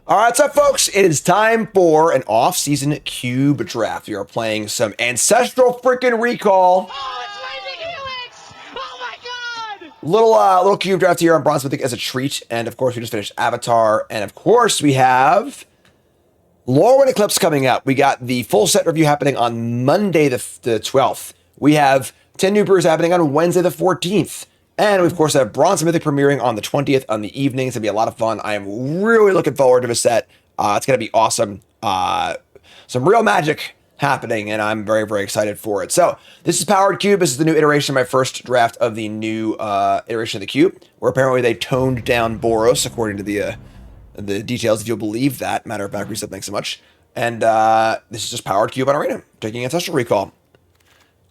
All right, what's up, folks? It is time for an off-season cube draft. We are playing some Ancestral freaking Recall. Oh, it's Mythic Helix! Oh my god! Little cube draft here on Bronze Mythic as a treat. And of course, we just finished Avatar. And of course, we have Lorwyn Eclipse coming up. We got the full set review happening on Monday the 12th. We have 10 new brews happening on Wednesday the 14th. And we, of course, have Bronze Mythic premiering on the 20th on the evening. It's going to be a lot of fun. I am really looking forward to the set. It's going to be awesome. Some real magic happening, and I'm very, very excited for it. So this is Powered Cube. This is the new iteration, my first draft of the new iteration of the cube, where apparently they toned down Boros, according to the details, if you'll believe that. Matter of fact, reset, thanks so much. And this is just Powered Cube on Arena, taking Ancestral Recall.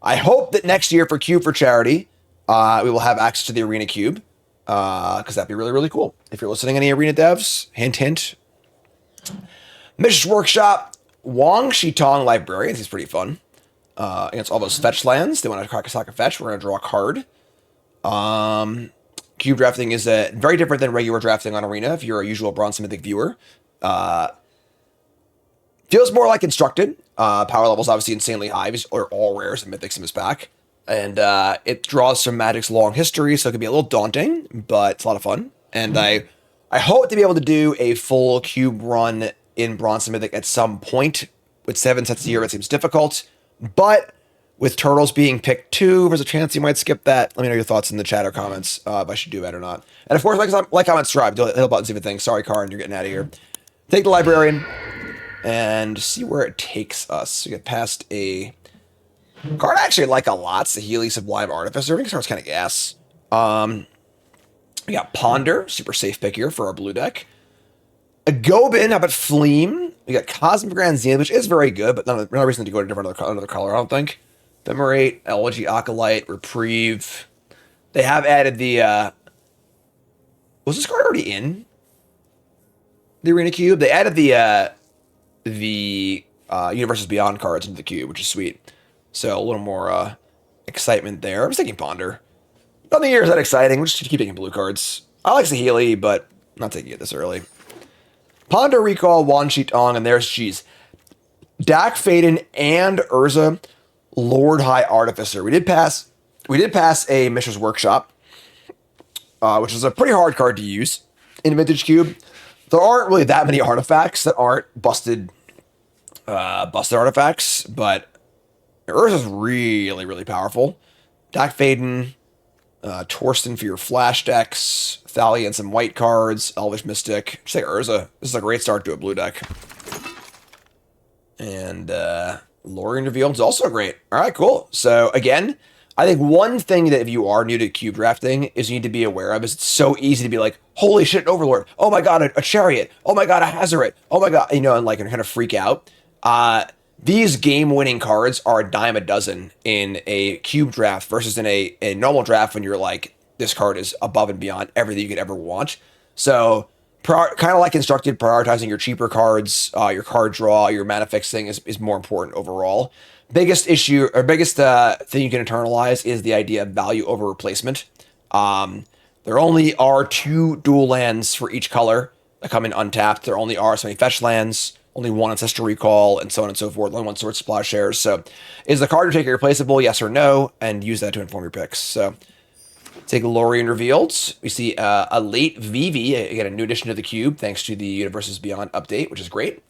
I hope that next year for Cube for Charity, we will have access to the Arena Cube, because that'd be really, really cool. If you're listening, any Arena devs, hint, hint. Mishra's Workshop, Wang Shitong Librarians is pretty fun. Against all those fetch lands, they want to crack a sack of fetch. We're going to draw a card. Cube drafting is very different than regular drafting on Arena if you're a usual Bronze Mythic viewer. Feels more like Constructed. Power level's obviously insanely high. These are all rares and Mythics in this pack. And it draws from Magic's long history, so it can be a little daunting, but it's a lot of fun. And I hope to be able to do a full cube run in Bronze Mythic at some point. With 7 sets a year, it seems difficult. But with Turtles being picked 2, there's a chance you might skip that. Let me know your thoughts in the chat or comments if I should do that or not. And of course, like, comment, subscribe. Do hit the buttons, even things. Sorry, Karin, you're getting out of here. Take the Librarian and see where it takes us. We get past a card I actually like a lot. It's the Healy Sublime Artificer. I think this card's kind of gas. We got Ponder, super safe pick here for our blue deck. A Gobin, how about Fleam? We got Cosmic Grand Zenith, which is very good, but no reason to go to another color, I don't think. Ephemerate, Elegy, Acolyte, Reprieve. They have added the... was this card already in the Arena Cube? They added the Universes Beyond cards into the cube, which is sweet. So a little more excitement there. I was thinking Ponder. Nothing here is that exciting. We're just keeping blue cards. I like Saheeli, but I'm not taking it this early. Ponder, Recall, Wan Shitong, and there's, geez, Dak Faden and Urza, Lord High Artificer. We did pass a Mishra's Workshop, which is a pretty hard card to use in Vintage Cube. There aren't really that many artifacts that aren't busted artifacts, but Urza's really, really powerful. Dak Faden, Torsten for your flash decks, Thalia and some white cards, Elvish Mystic. Just like Urza. This is a great start to a blue deck. And Lorien Revealed is also great. All right, cool. So again, I think one thing that if you are new to cube drafting is you need to be aware of is it's so easy to be like, holy shit, an Overlord. Oh my god, a Chariot. Oh my god, a Hazoret. Oh my god, and like kind of freak out. These game-winning cards are a dime a dozen in a cube draft versus in a normal draft when you're like, this card is above and beyond everything you could ever want. So, kind of like Constructed, prioritizing your cheaper cards, your card draw, your mana fixing is more important overall. Biggest issue, or biggest thing you can internalize is the idea of value over replacement. There only are 2 dual lands for each color that come in untapped. There only are so many fetch lands. Only 1 Ancestral Recall, and so on and so forth. Only 1 Sword Splash shares. So, is the card you take replaceable? Yes or no? And use that to inform your picks. So, take Lorien Revealed. We see a late Vivi, again, a new addition to the cube, thanks to the Universes Beyond update, which is great.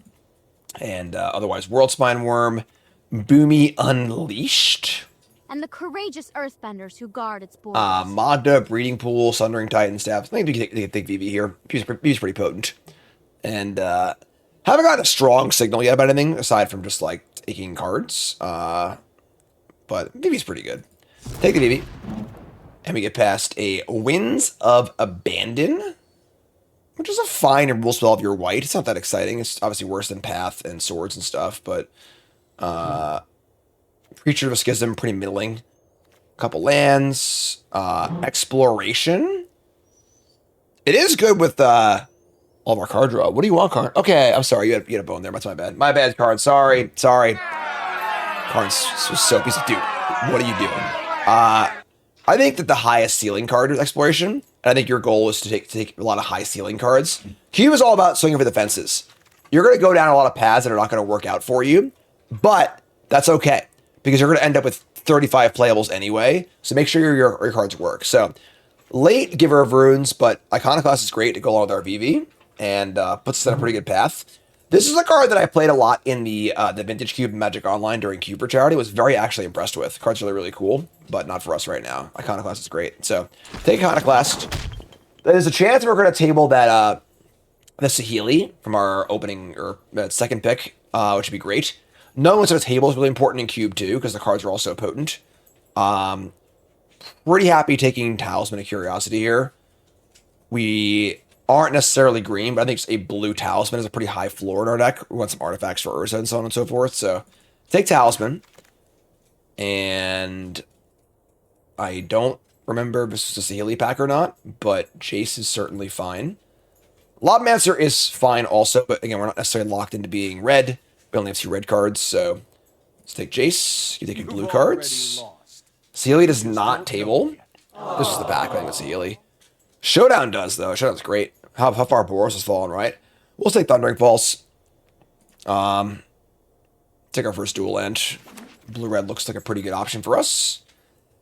And otherwise, World Spine Worm, Boomy Unleashed. And the courageous earthbenders who guard its borders. Magda, Breeding Pool, Sundering Titan Staff. I think you can take Vivi here. He's pretty potent. And, haven't gotten a strong signal yet about anything, aside from just, like, taking cards. But Vivi's pretty good. Take the Vivi. And we get past a Winds of Abandon, which is a fine rule spell if you're white. It's not that exciting. It's obviously worse than Path and Swords and stuff, but Creature of a Schism, pretty middling. Couple lands. Exploration. It is good with... all of our card draw. What do you want, Karn? Okay, I'm sorry. You had a bone there. That's my bad. My bad, Karn. Sorry. Karn's so piece of dude. What are you doing? I think that the highest ceiling card is Exploration. And I think your goal is to take a lot of high ceiling cards. Cube is all about swinging for the fences. You're going to go down a lot of paths that are not going to work out for you, but that's okay because you're going to end up with 35 playables anyway. So make sure your cards work. So late Giver of Runes, but Iconoclast is great to go along with our VV and puts us on a pretty good path. This is a card that I played a lot in the Vintage Cube Magic Online during Cube for Charity. Was very actually impressed with. Card's really, really cool, but not for us right now. Iconoclast is great. So take Iconoclast. There's a chance we're going to table that the Saheeli from our opening or second pick, which would be great. Knowing what's on the table is really important in Cube too, because the cards are also potent. Pretty happy taking Talisman of Curiosity here. We aren't necessarily green, but I think a blue Talisman is a pretty high floor in our deck. We want some artifacts for Urza and so on and so forth. So take Talisman. And I don't remember if this is a Saheeli pack or not, but Jace is certainly fine. Lobmancer is fine also, but again, we're not necessarily locked into being red. We only have 2 red cards, so let's take Jace. You take your blue cards. Saheeli does not table. This is the pack thing with Saheeli. Showdown does, though. Showdown's great. How far Boros has fallen, right? We'll take Thundering Pulse. Take our first dual land. Blue-red looks like a pretty good option for us.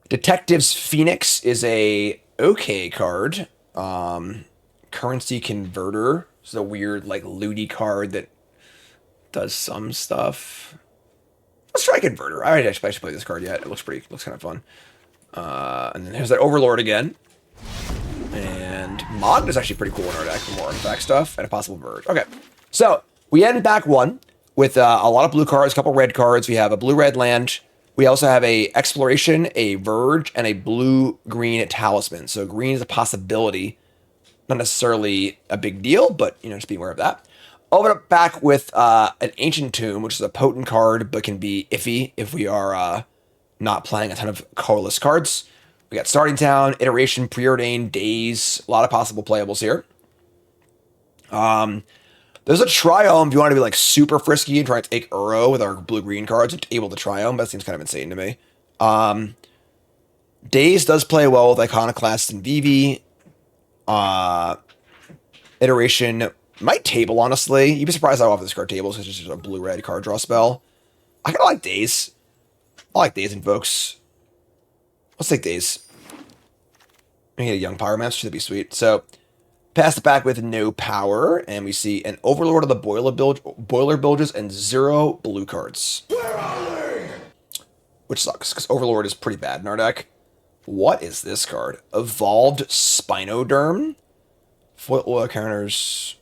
Detective's Phoenix is a okay card. Currency Converter is a weird, like, looty card that does some stuff. Let's try Converter. I should play this card yet. It looks kind of fun. And then there's that Overlord again. And Mogg is actually pretty cool in our deck for more artifact stuff and a possible Verge. Okay, so we end back 1 with a lot of blue cards, a couple red cards. We have a blue-red land. We also have a Exploration, a Verge, and a blue-green Talisman. So green is a possibility. Not necessarily a big deal, but, you know, just be aware of that. Open up back with an Ancient Tomb, which is a potent card, but can be iffy if we are not playing a ton of colorless cards. We got Starting Town, Iteration, Preordained, Days, a lot of possible playables here. There's a Triome if you want to be like super frisky and try to take Uro with our blue-green cards, able to Triome. That seems kind of insane to me. Days does play well with Iconoclast and Vivi. Iteration might table, honestly. You'd be surprised how often this card tables because it's just a blue-red card draw spell. I kind of like Days. I like Days and Invokes. Let's take Days. We get a Young Pyromancer, that'd be sweet. So, pass it back with no power, and we see an Overlord of the Boiler Bilges and 0 blue cards. Where are they? Which sucks, because Overlord is pretty bad in our deck. What is this card? Evolved Spinoderm? Foil oil counters.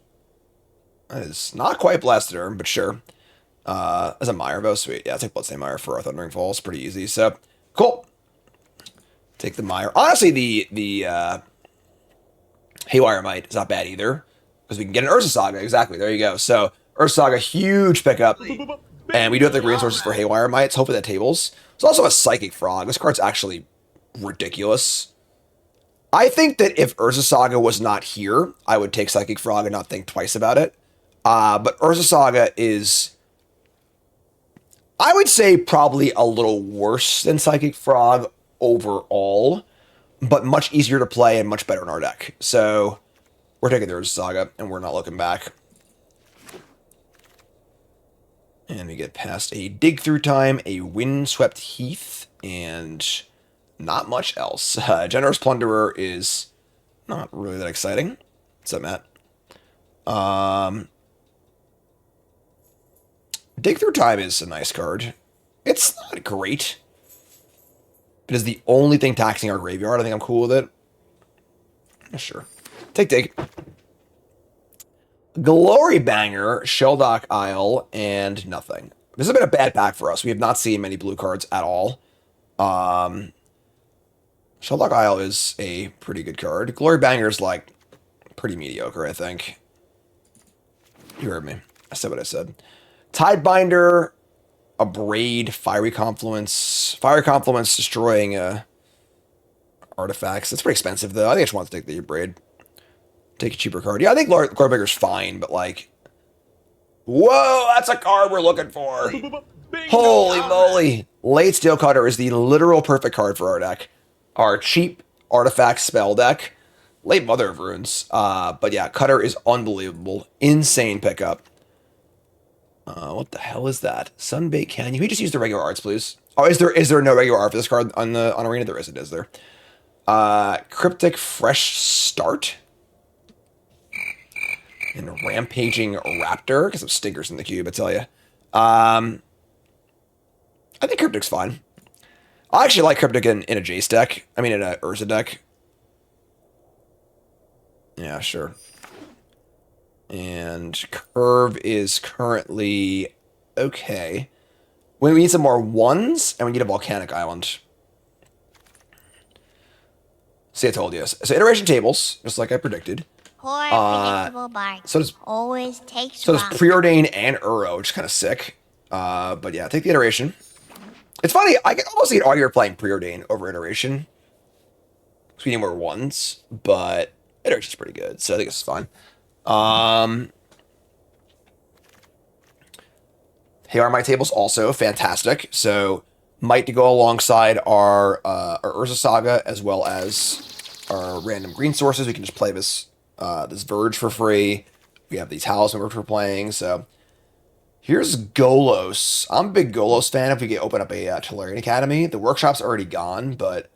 That is not quite Blastoderm, but sure. As a Mire, sweet. Yeah, I'll take Bloodstained Mire for our Thundering Falls. Pretty easy. So, cool. Take the Mire. Honestly, the Haywire Might is not bad either, because we can get an Urza Saga. Exactly. There you go. So, Urza Saga, huge pickup. And we do have the green sources for Haywire Mites. Hopefully that tables. There's also a Psychic Frog. This card's actually ridiculous. I think that if Urza Saga was not here, I would take Psychic Frog and not think twice about it. But Urza Saga is, I would say, probably a little worse than Psychic Frog overall, but much easier to play and much better in our deck. So we're taking the Urza Saga, and we're not looking back. And we get past a Dig Through Time, a Windswept Heath, and not much else. Generous Plunderer is not really that exciting. What's up, Matt? Dig Through Time is a nice card. It's not great. It is the only thing taxing our graveyard. I think I'm cool with it. Yeah, sure. Take Dig. Glory Banger, Shelldock Isle, and nothing. This has been a bad pack for us. We have not seen many blue cards at all. Shelldock Isle is a pretty good card. Glory Banger is, like, pretty mediocre, I think. You heard me. I said what I said. Tidebinder, Abrade, Fiery Confluence. Fiery Confluence destroying artifacts. It's pretty expensive, though. I think I just want to take the Abrade. Take a cheaper card. Yeah, I think Glorybanger's fine, but, like... Whoa, that's a card we're looking for! Holy moly! Late Steel Cutter is the literal perfect card for our deck. Our cheap artifact spell deck. late Mother of Runes. But yeah, Cutter is unbelievable. Insane pickup. What the hell is that? Sunbait Canyon. Can we just use the regular arts, please? Oh, is there no regular art for this card on Arena? There isn't, is there? Cryptic Fresh Start. And Rampaging Raptor, because of stinkers in the cube, I tell you. I think Cryptic's fine. I actually like Cryptic in a Jace deck. I mean, in a Urza deck. Yeah, sure. And Curve is currently okay. We need some more ones, and we need a Volcanic Island. See, I told you. So iteration tables, just like I predicted. Poor predictable Bart. So does always takes So wrong. does Preordain and Uro, which is kind of sick. But yeah, take the iteration. It's funny, I can almost see an argument playing Preordain over iteration. Because we need more ones, but iteration's pretty good, so I think it's fine. Here are my tables also fantastic. So might to go alongside our Urza Saga as well as our random green sources. We can just play this this Verge for free. We have these Talisman we're playing. So here's Golos. I'm a big Golos fan. If we get open up a Tolarian Academy, the workshop's already gone, but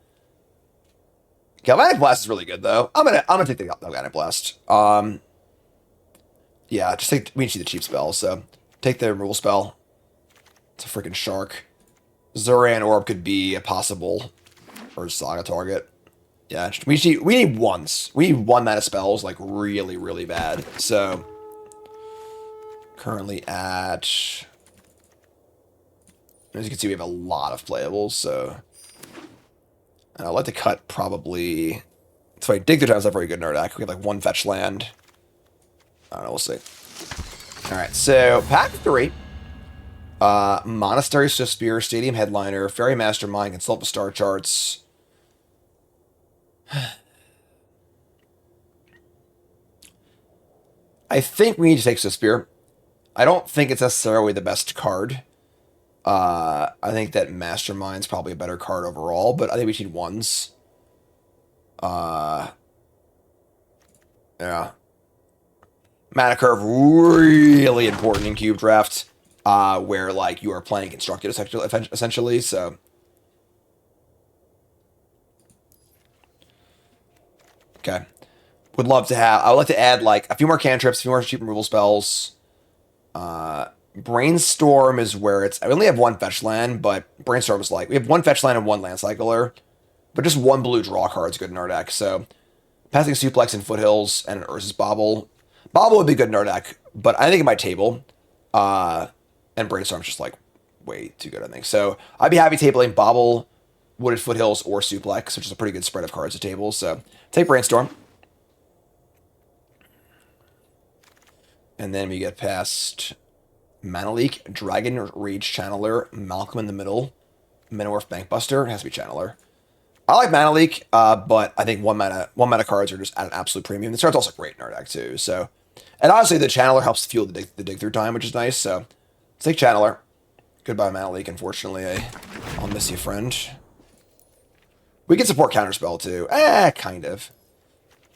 Galvanic Blast is really good though. I'm gonna take the Galvanic Blast. Yeah, just take. We need to see the cheap spell, so take the removal spell. It's a freaking shark. Zuran Orb could be a possible or Saga target. Yeah, we need ones. We need one mana spells like really, really bad. So currently at, as you can see, we have a lot of playables. So I'd like to cut probably. It's funny, Dig Through Time's not very good in our deck. We have like one fetch land. I don't know, we'll see. Alright, so pack 3. Monastery Spear, Stadium Headliner, Fairy Mastermind, Consult the Star Charts. I think we need to take Spear. I don't think it's necessarily the best card. I think that Mastermind's probably a better card overall, but I think we need ones. Yeah. Mana Curve, really important in Cube Draft, where, like, you are playing Constructed, essentially, so. Okay. Would love to have, I would like to add, like, a few more cantrips, a few more cheap removal spells. Brainstorm is where it's, I only have one fetch land, but Brainstorm is like, we have one fetch land and one land cycler, but just one blue draw card is good in our deck, so. Passing Suplex and Foothills and an Urza's Bobble. Bobble would be good in our deck, but I think in my table, and Brainstorm's just like way too good, I think. So I'd be happy tabling Bobble, Wooded Foothills, or Suplex, which is a pretty good spread of cards to table. So take Brainstorm. And then we get past Mana Leak, Dragon Rage Channeler, Malcolm in the Middle, Minowurf Bankbuster. It has to be Channeler. I like Mana Leak, but I think one mana cards are just at an absolute premium. The start's also great in our deck too. So, and honestly, the Channeler helps fuel the dig through time, which is nice. So, let's take Channeler. Goodbye, Mana Leak. Unfortunately, I'll miss you, friend. We can support Counterspell too. Kind of.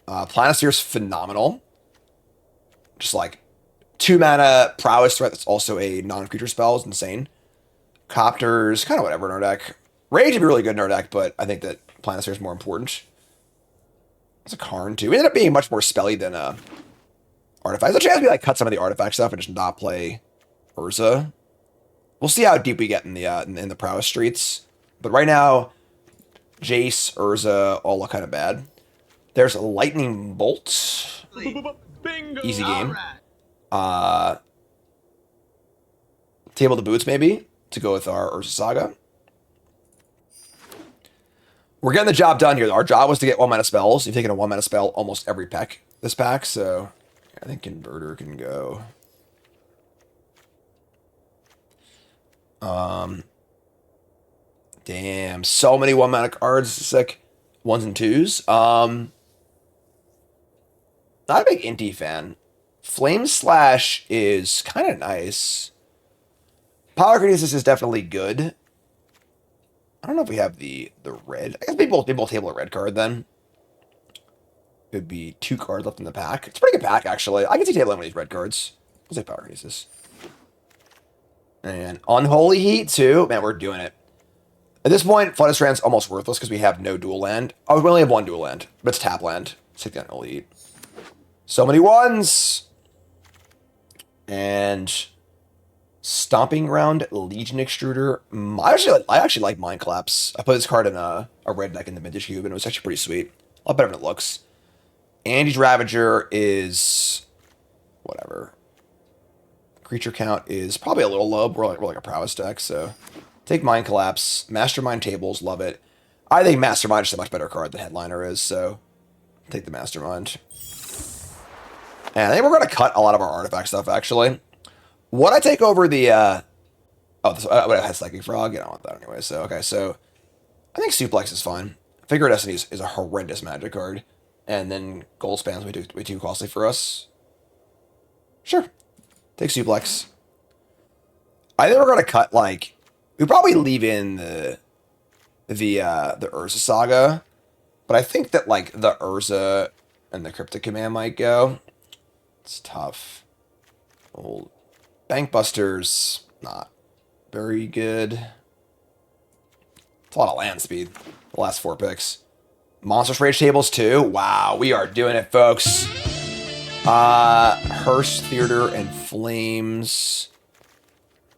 Planisphere's phenomenal. Just like 2 mana prowess threat that's also a non-creature spell is insane. Copters, kind of whatever in our deck. Rage would be really good in our deck, but I think that Planisphere is more important. It's a Karn, too. We ended up being much more spelly than Artifacts. There's a chance we like cut some of the Artifact stuff and just not play Urza. We'll see how deep we get in the prowess streets. But right now, Jace, Urza, all look kind of bad. There's a Lightning Bolt. Bingo. Easy game. Right. Table the Boots, maybe, to go with our Urza Saga. We're getting the job done here. Our job was to get 1 mana spells. You've taken a 1 mana spell almost every pack this pack, so I think Converter can go. Damn, so many 1 mana cards. Sick. 1s and 2s. Not a big Inti fan. Flame Slash is kind of nice. Polykinesis is definitely good. I don't know if we have the red. I guess they both table a red card then. It'd be 2 cards left in the pack. It's a pretty good pack, actually. I can see tabling one of these red cards. We'll say Power Aces. And Unholy Heat, too. Man, we're doing it. At this point, Flooded Strand's almost worthless because we have no dual land. Oh, we only have 1 dual land, but it's tap land. Let's take the Unholy Heat. So many ones! And Stomping Ground, Legion Extruder. I actually like Mind Collapse. I put this card in a red deck in the Vintage Cube, and it was actually pretty sweet. A lot better than it looks. Andy's Ravager is whatever. Creature count is probably a little low. We're like a prowess deck, so take Mind Collapse. Mastermind Tables, love it. I think Mastermind is a much better card than Headliner is, so take the Mastermind. And I think we're going to cut a lot of our artifact stuff, actually. Would I take over the... I had Psychic Frog? I don't want that anyway, so... Okay, so... I think Suplex is fine. Figure of Destiny is a horrendous Magic card. And then Gold Span's way too costly for us. Sure. Take Suplex. I think we're going to cut, like... We probably leave in the Urza Saga. But I think that, like, the Urza and the Cryptic Command might go. It's tough. Old Bankbusters, not very good. It's a lot of land speed. The last 4 picks. Monstrous Rage Tables too. Wow, we are doing it, folks. Hearst Theater and Flames.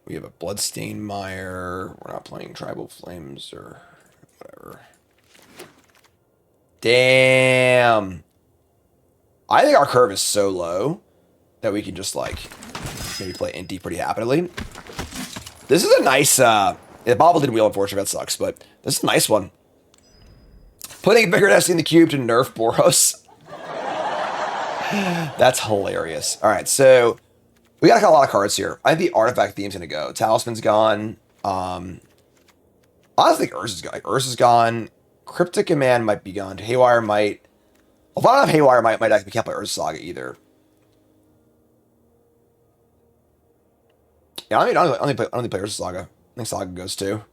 We have a Bloodstained Mire. We're not playing Tribal Flames or whatever. Damn. I think our curve is so low that we can just, like, maybe play Inti pretty happily. This is a nice, the Bobble did Wheel of Fortune, that sucks, but this is a nice one. Putting Bigger Destiny in the cube to nerf Boros. That's hilarious. All right, so we got a lot of cards here. I think the artifact theme's gonna go. Talisman's gone. Honestly, Urza's gone. Urza's gone. Cryptic Command might be gone. Haywire might. Well, if I don't have Haywire, might actually can't play Urza Saga either. Yeah, I only play Urza Saga. I think Saga goes too.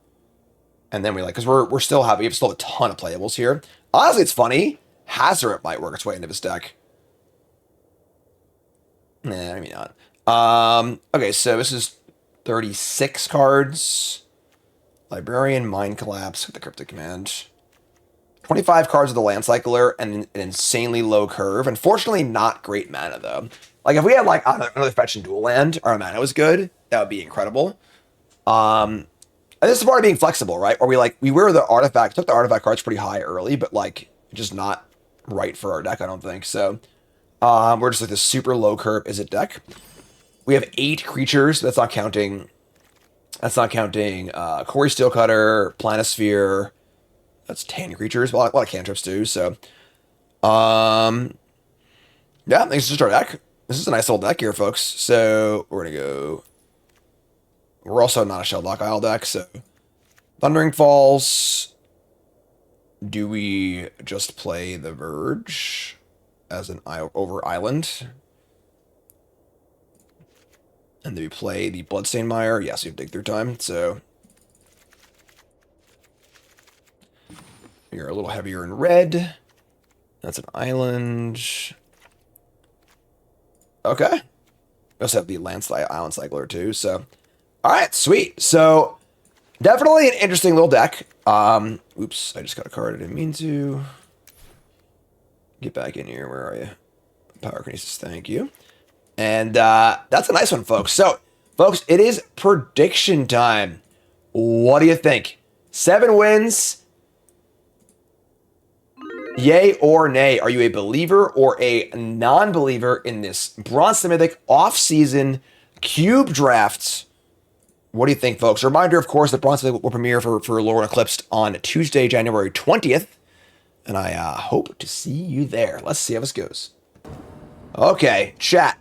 And then because we still have a ton of playables here. Honestly, it's funny. Hazoret might work its way into this deck. Nah, maybe not. Okay, so this is 36 cards. Librarian, Mind Collapse with the Cryptic Command. 25 cards with the Land Cycler and an insanely low curve. Unfortunately, not great mana, though. Like, if we had, like, another fetch and dual land, our mana was good, that would be incredible. And this is part of being flexible, right? Or we wear the artifact, took the artifact cards pretty high early, but, like, just not right for our deck, I don't think. So, we're just, like, this super low curve is it deck. We have 8 creatures. That's not counting Corey Steelcutter, Planisphere. That's 10 creatures. Well, a lot of cantrips too, so. Yeah, I think it's just our deck. This is a nice little deck here, folks. So, we're going to go. We're also not a Shelldock Isle deck, so. Thundering Falls. Do we just play the Verge as an over island? And do we play the Bloodstained Mire? Yes, we have Dig Through Time, so. You're a little heavier in red. That's an island. Okay. We also have the Island Cycler too, so. Alright, sweet. So, definitely an interesting little deck. Oops, I just got a card I didn't mean to. Get back in here, where are you? Power Kinesis, thank you. And that's a nice one, folks. So, folks, it is prediction time. What do you think? 7 wins. Yay or nay? Are you a believer or a non-believer in this Bronze to Mythic off-season cube drafts? What do you think, folks? A reminder, of course, that Bronze to Mythic will premiere for Lorwyn Eclipsed on Tuesday, January 20th. And I hope to see you there. Let's see how this goes. Okay, chat.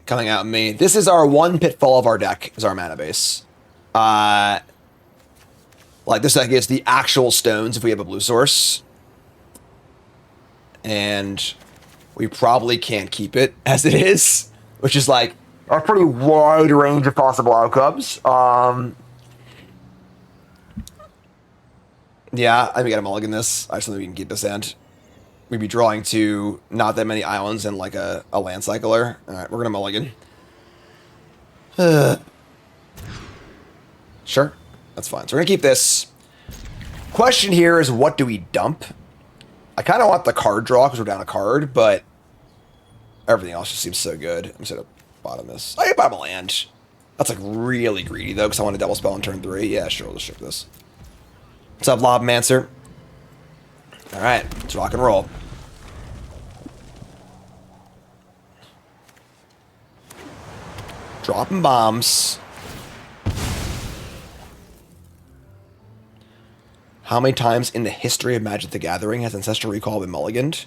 Coming out of me. This is our one pitfall of our deck, is our mana base. Like, this deck is the actual stones if we have a blue source. And we probably can't keep it as it is, which is like a pretty wide range of possible outcomes. Yeah, I think we gotta mulligan this. I just think we can keep this hand. we'd be drawing to not that many islands and like a land cycler. All right, we're gonna mulligan. Sure, that's fine. So we're gonna keep this. Question here is, what do we dump? I kind of want the card draw because we're down a card, but everything else just seems so good. I'm just gonna bottom this. I can bottom a land. That's like really greedy though, because I want a double spell on turn 3. Yeah, sure, let's ship this. What's up, Lobmancer? All right, let's rock and roll. Dropping bombs. How many times in the history of Magic the Gathering has Ancestral Recall been mulliganed?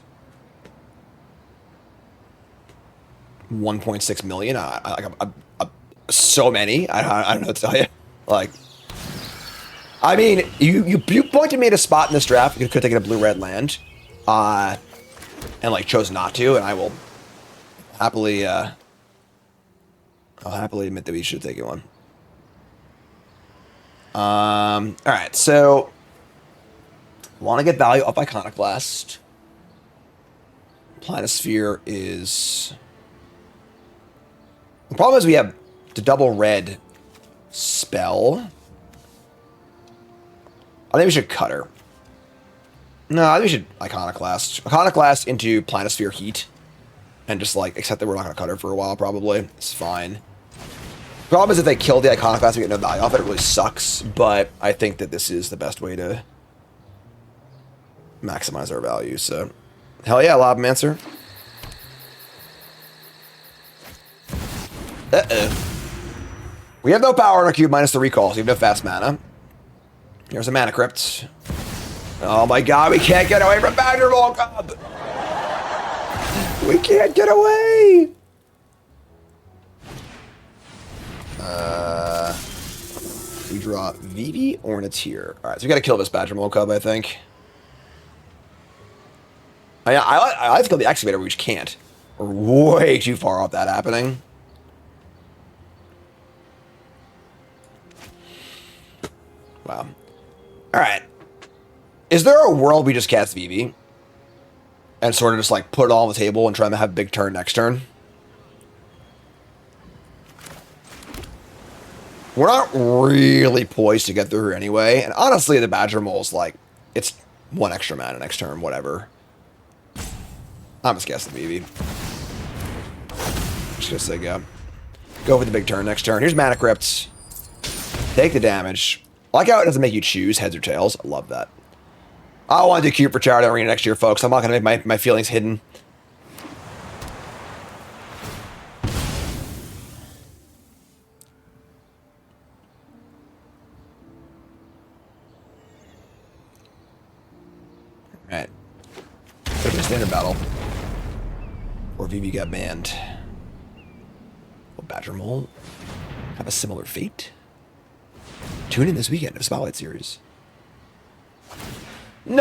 1.6 million. So many. I don't know what to tell you. Like, I mean, you pointed me at a spot in this draft. You could have taken a blue-red land, and like chose not to, and I will happily, I'll happily admit that we should have taken one. All right, so want to get value up Iconoclast. Planisphere is... The problem is we have the double red spell. I think we should cut her. No, I think we should Iconoclast. Iconoclast into Planisphere Heat. And just like, accept that we're not going to cut her for a while, probably. It's fine. The problem is if they kill the Iconoclast, we get no value off it. It really sucks. But I think that this is the best way to maximize our value. So, hell yeah, Lobmancer. Uh-oh. We have no power in our cube minus the recall, so we have no fast mana. Here's a mana crypt. Oh my god, we can't get away from Badger Volcub! We can't get away! We draw Vivi Orniteer. Alright, so we gotta kill this Badger Volcub, I think. I like to kill the Excavator, but we just can't. We're way too far off that happening. Wow. Alright. Is there a world we just cast Vivi? And sort of just like put it all on the table and try to have a big turn next turn? We're not really poised to get through her anyway. And honestly, the Badger Mole's like, it's 1 extra mana next turn, whatever. I'm just guessing Vivi. Just gonna say go. Go for the big turn next turn. Here's Mana Crypt. Take the damage. I like how it doesn't make you choose heads or tails. I love that. I want to do Cube for Charity Arena next year, folks. I'm not going to make my feelings hidden. Alright. Could have been a standard battle. Or Vivi got banned. Will Badger Mole have a similar fate? Tune in this weekend of Spotlight Series. No!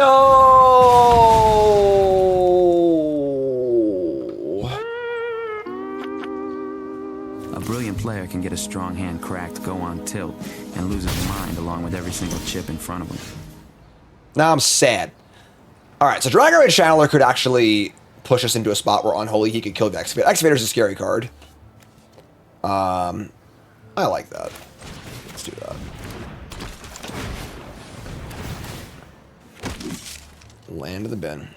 A brilliant player can get a strong hand cracked, go on tilt, and lose his mind along with every single chip in front of him. Now I'm sad. Alright, so Dragon Rage Channeler could actually push us into a spot where Unholy he could kill the Excavator. Excavator's a scary card. I like that. Let's do that. Land of the bin.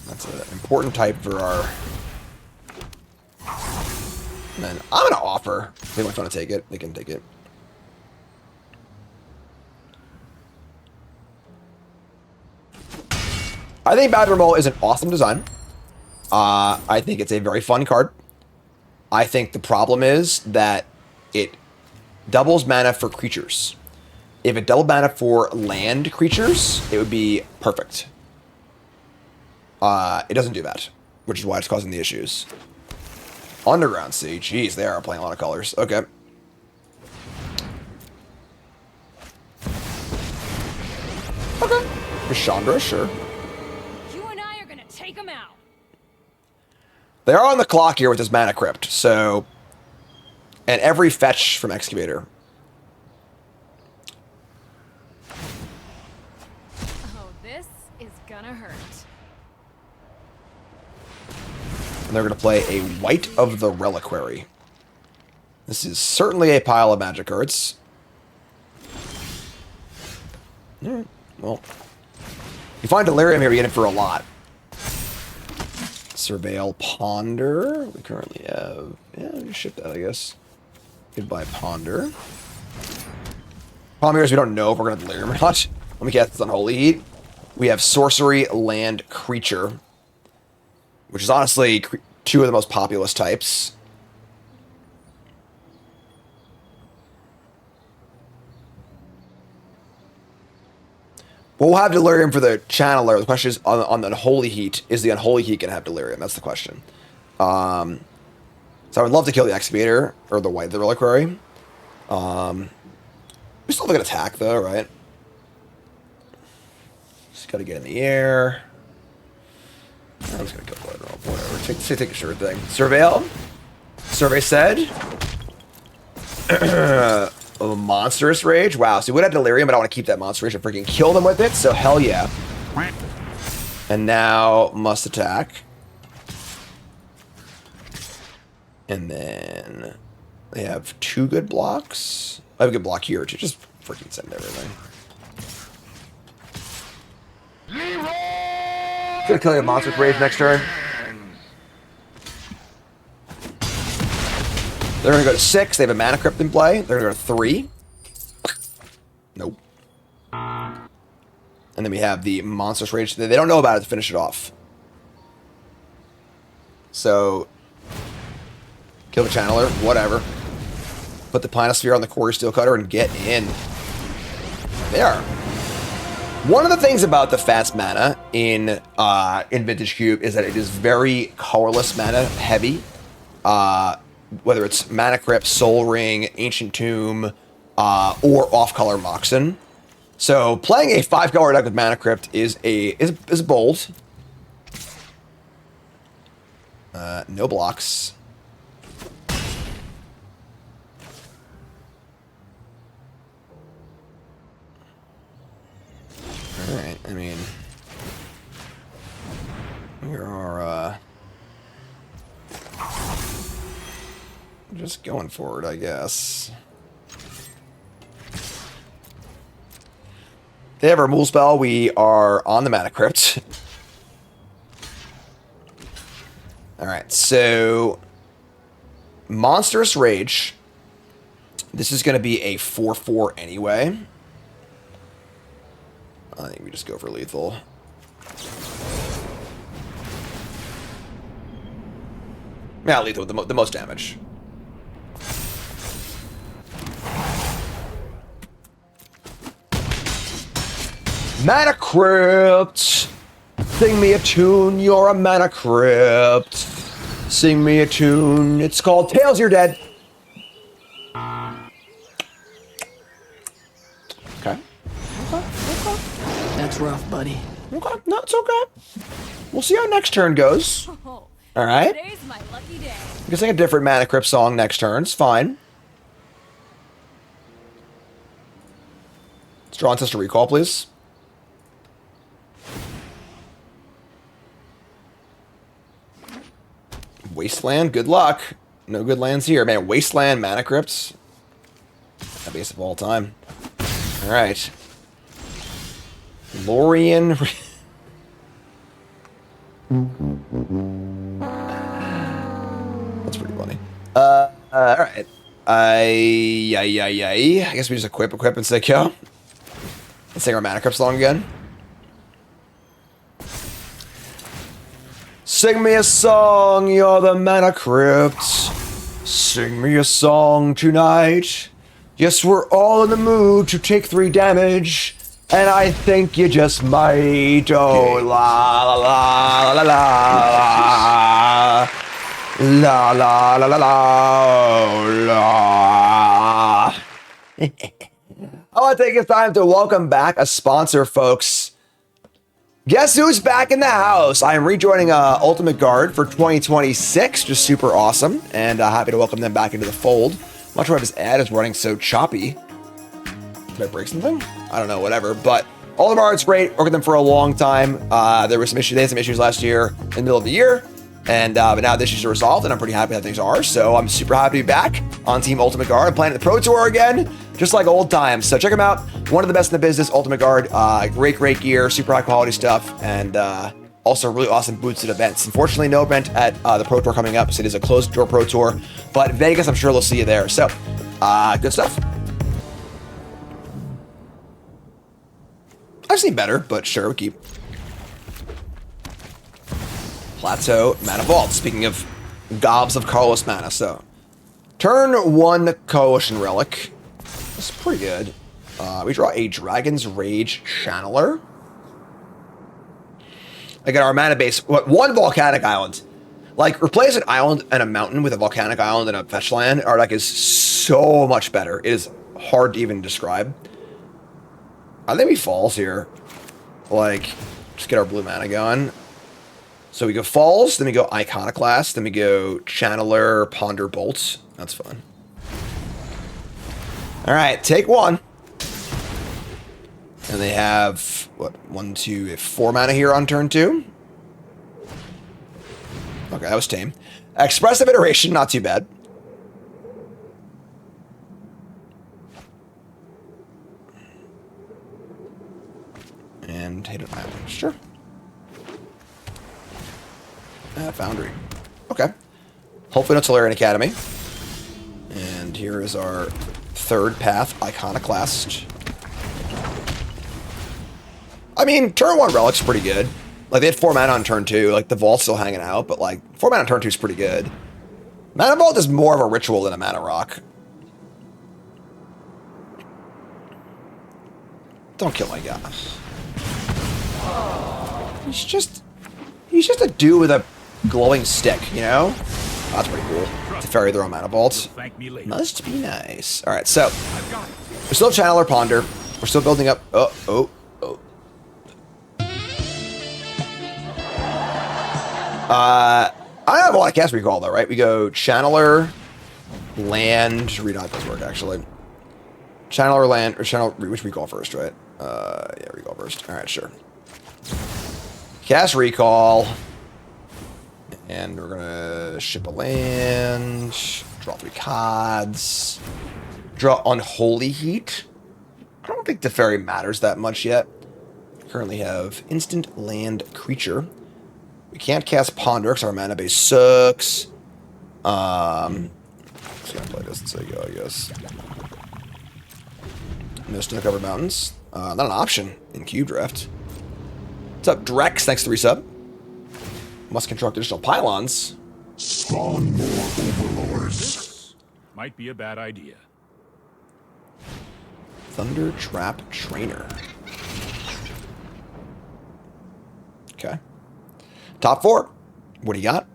That's an important type for our... And then I'm going to offer. If they want to take it, they can take it. I think Badger Mole is an awesome design. I think it's a very fun card. I think the problem is that it doubles mana for creatures. If it doubled mana for land creatures, it would be perfect. It doesn't do that, which is why it's causing the issues. Underground Sea. Jeez, they are playing a lot of colors. Okay. Okay. Chandra, sure. You and I are gonna take them out. They are on the clock here with this Mana Crypt, so... And every fetch from Excavator. Oh, this is gonna hurt. And they're going to play a White of the Reliquary. This is certainly a pile of magic cards. Alright, well. You find Delirium here, you get it for a lot. Surveil Ponder. We currently have... Yeah, we can ship that, I guess. Goodbye, Ponder. Problem here is we don't know if we're going to Delirium or not. Let me cast this Unholy Heat. We have Sorcery, Land, Creature. Which is honestly two of the most populous types. We'll have Delirium for the Channeler. The question is, on the Unholy Heat, is the Unholy Heat going to have Delirium? That's the question. So I would love to kill the Excavator, or the White, the Reliquary. We still have a good attack, though, right? Just got to get in the air. I'm just going to kill it. Whatever. Take a sure thing. Surveil. Survey said. A Monstrous Rage. Wow, so we would have Delirium, but I want to keep that Monster Rage and freaking kill them with it, so hell yeah. And now, must attack. And then they have two good blocks. I have a good block here to just freaking send everything. Gonna kill you a Monstrous Rage next turn. They're going to go to 6. They have a Mana Crypt in play. They're going to go to 3. Nope. And then we have the Monstrous Rage. They don't know about it to finish it off. So, kill the Channeler. Whatever. Put the Planisphere on the Quarry Steel Cutter and get in. There. One of the things about the fast mana in Vintage Cube is that it is very colorless mana heavy. Whether it's Mana Crypt, Soul Ring, Ancient Tomb, or off-color Moxen. So playing a 5-color deck with Mana Crypt is bold. No blocks. Alright, I mean... We are, just going for it, I guess. They have our Mool Spell. We are on the Mana Crypt. Alright, so... Monstrous Rage. This is going to be a 4/4 anyway. I think we just go for lethal. Yeah, lethal with the most damage. Mana Crypt! Sing me a tune, you're a Mana Crypt. Sing me a tune, it's called Tails, You're Dead. Okay. That's rough, buddy. Okay, no, it's okay. We'll see how next turn goes. Alright? Today's my lucky day. We can sing a different Mana Crypt song next turn, it's fine. Let's draw Ancestor Recall, please. Wasteland, good luck. No good lands here. Man, Wasteland, Mana Crypts. The base of all time. Alright. Lorwyn. That's pretty funny. Alright. I guess we just equip and say go. And sing our Mana Crypt song again. Sing me a song, you're the Mana Crypt. Sing me a song tonight. Yes, we're all in the mood to take 3 damage. And I think you just might. Oh, la la la la la la la la la la la. I want to take this time to welcome back a sponsor, folks. Guess who's back in the house? I am rejoining Ultimate Guard for 2026, just super awesome, and happy to welcome them back into the fold. I'm not sure why this ad is running so choppy. Did I break something? I don't know, whatever. But Ultimate Guard's great. Worked with them for a long time. There were some issues. They had some issues last year in the middle of the year. And but now this is resolved, and I'm pretty happy how things are. So I'm super happy to be back on Team Ultimate Guard. I'm playing at the Pro Tour again, just like old times. So check them out. One of the best in the business, Ultimate Guard. Great gear, super high quality stuff, and also really awesome boots at events. Unfortunately, no event at the Pro Tour coming up, so it is a closed door Pro Tour. But Vegas, I'm sure they'll see you there. So good stuff. I've seen better, but sure, we keep. Plateau Mana Vault. Speaking of gobs of Carlos mana, so turn 1 Coalition Relic. That's pretty good. We draw a Dragon's Rage Channeler. Again, our mana base, one Volcanic Island. Like, replace an island and a mountain with a Volcanic Island and a fetch land. Our deck is so much better. It is hard to even describe. I think we falls here. Like, just get our blue mana going. So we go Falls, then we go Iconoclast, then we go Channeler, Ponder Bolts. That's fun. Alright, take 1. And they have, what, 1, 2, 4 mana here on turn 2. Okay, that was tame. Expressive Iteration, not too bad. And Hated Island, sure. Foundry. Okay. Hopefully no Tolarian Academy. And here is our third path, Iconoclast. I mean, turn 1 Relic's pretty good. Like, they had 4 mana on turn 2. Like, the Vault's still hanging out, but, like, 4 mana on turn 2 is pretty good. Mana Vault is more of a ritual than a Mana Rock. Don't kill my guy. He's just a dude with a glowing stick, you know? Oh, that's pretty cool. To ferry their own Mana Vault. Must be nice. Alright, so we're still Channeler Ponder. We're still building up. Oh. I have a lot of cast recall though, right? We go Channeler, Land, read out does work actually. Channeler, Land, or Channel, which recall first, right? Yeah, recall first. Alright, sure. Cast recall. And we're gonna ship a land, draw 3 cards, draw Unholy Heat. I don't think the fairy matters that much yet. Currently have instant land creature. We can't cast Ponder because our mana base sucks. Just gonna play this and say go, I guess. Mist in the Covered Mountains. Not an option in Cube Draft. What's up, Drex? Thanks to resub. Must construct additional pylons. Spawn more overlords. Might be a bad idea. Thunder Trap Trainer. Okay. Top 4. What do you got?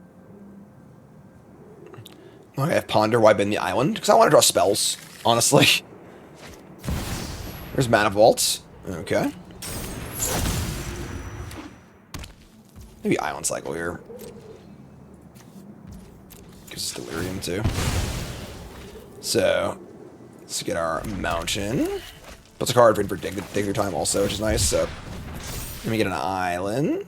Okay, I have Ponder. Why been the island? Because I want to draw spells, honestly. There's Mana Vaults. Okay. Maybe Island Cycle here. Gives us Delirium too. So, let's get our Mountain. Puts a card in for Digger Time also, which is nice. So, let me get an Island.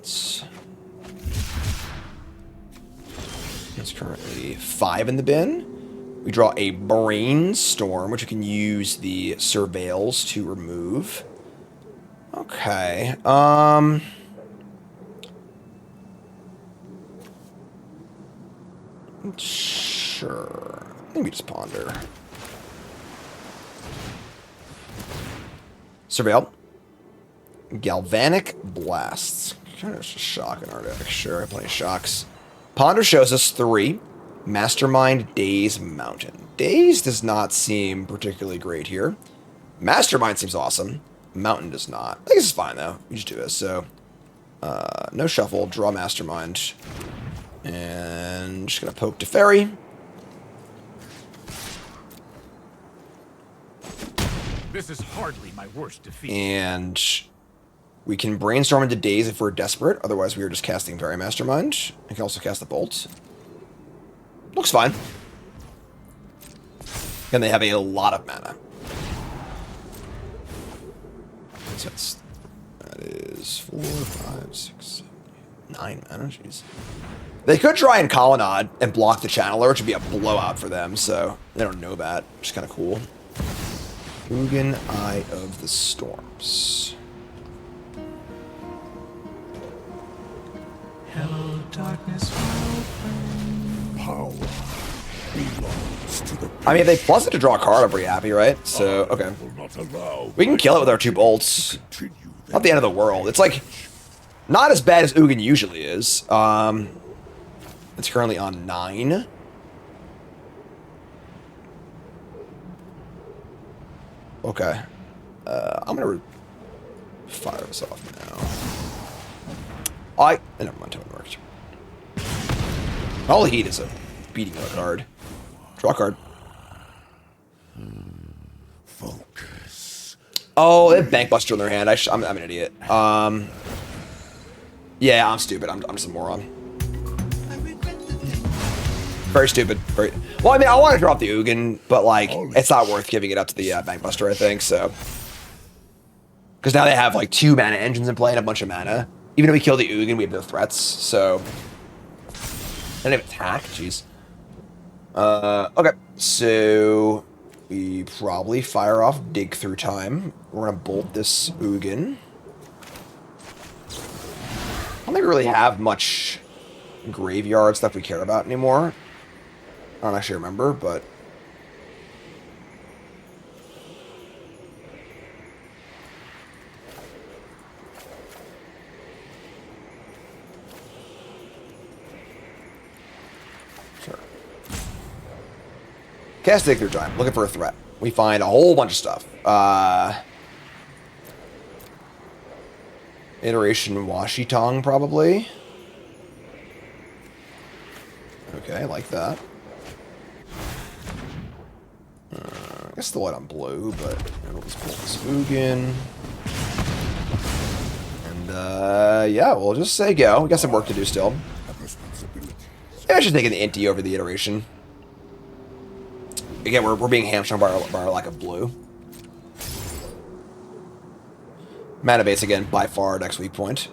It's currently 5 in the bin. We draw a Brainstorm, which we can use the Surveils to remove. Okay. Sure. Maybe just Ponder. Surveil. Galvanic Blasts. Kind of just a shock in our deck. Sure, I have plenty of shocks. Ponder shows us 3. Mastermind, Daze, Mountain. Daze does not seem particularly great here. Mastermind seems awesome. Mountain does not. I think this is fine, though. We just do this. So, no shuffle. Draw Mastermind. And just going to poke to Fairy. This is hardly my worst defeat. And we can Brainstorm into Daze if we're desperate. Otherwise, we are just casting Fairy Mastermind. I can also cast the Bolt. Looks fine. And they have a lot of mana. So that is 4, 5, 6, 7, 9 mana, jeez. They could try and Colonnade and block the Channeler, which would be a blowout for them, so they don't know that, which is kind of cool. Ugin, Eye of the Storms. Hello, darkness. Power belongs to the I mean, if they plus it to draw a card, I'm pretty happy, right? So, okay. will not allow. We can kill it with our 2 bolts. Continue Not the end of the world. It's like, not as bad as Ugin usually is. It's currently on 9. Okay. I'm gonna fire this off now. Never mind, it worked. All heat is a beating of a card. Draw a card. Focus. Oh, they have Bankbuster in their hand. I'm an idiot. Yeah, I'm stupid. I'm just a moron. Very stupid. Very. Well, I mean, I want to drop the Ugin, but like, it's not worth giving it up to the Bankbuster, I think. So, because now they have like 2 mana engines in play and a bunch of mana. Even if we kill the Ugin, we have no threats. So, and if attack, jeez. Okay, so we probably fire off Dig Through Time. We're gonna bolt this Ugin. I don't think we really have much graveyard stuff we care about anymore. I don't actually remember, but sure. Cast Dig Through Time. Looking for a threat. We find a whole bunch of stuff. Iteration Washi Tong, probably. Okay, I like that. I guess the light on blue, but we'll just pull this Ugin. And, yeah, we'll just say go. We got some work to do still. Maybe I should take the Inti over the Iteration. Again, we're being hamstrung by our lack of blue. Mana base, again, by far our next weak point.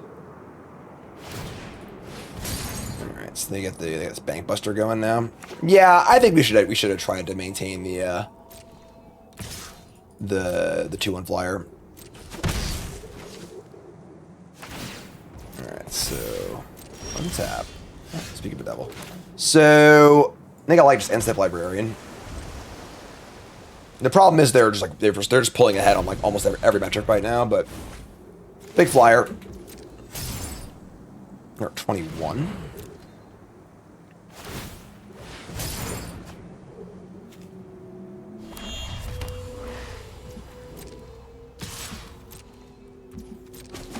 Alright, so they get this Bankbuster going now. Yeah, I think we should have tried to maintain the 2/1 flyer. Alright, so untap. Speaking of the devil. So I think I like just end step Librarian. The problem is they're just pulling ahead on like almost every metric right now, but big flyer. We're at 21.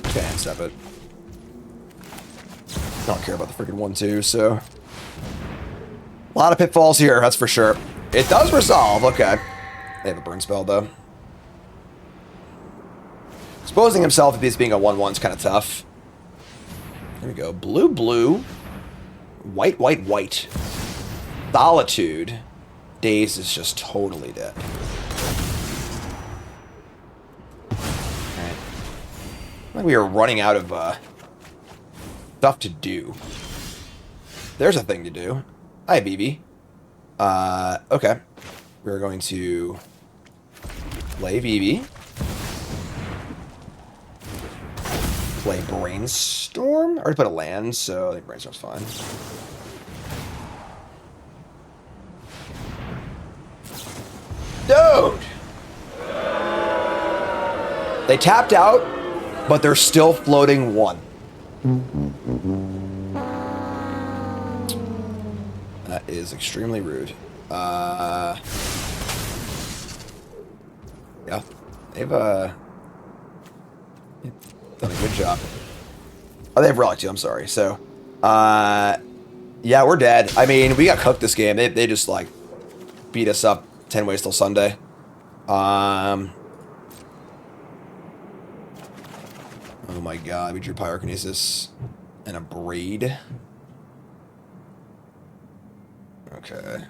Can't step it. Don't care about the freaking 1/2, so a lot of pitfalls here, that's for sure. It does resolve, okay. They have a burn spell though. Exposing himself if he's being a 1/1 is kind of tough. There we go. Blue, blue. White, white, white. Solitude. Daze is just totally dead. Alright. Like we are running out of stuff to do. There's a thing to do. Hi, BB. Okay. We're going to play BB. Play Brainstorm. I already put a land, so I think Brainstorm's fine. Dude! They tapped out, but they're still floating 1. That is extremely rude. Yeah, they've done a good job. Oh, they have Relic too, I'm sorry. So, yeah, we're dead. I mean, we got cooked this game. They just, like, beat us up 10 ways till Sunday. Oh my god, we drew Pyrokinesis and a Braid. Okay.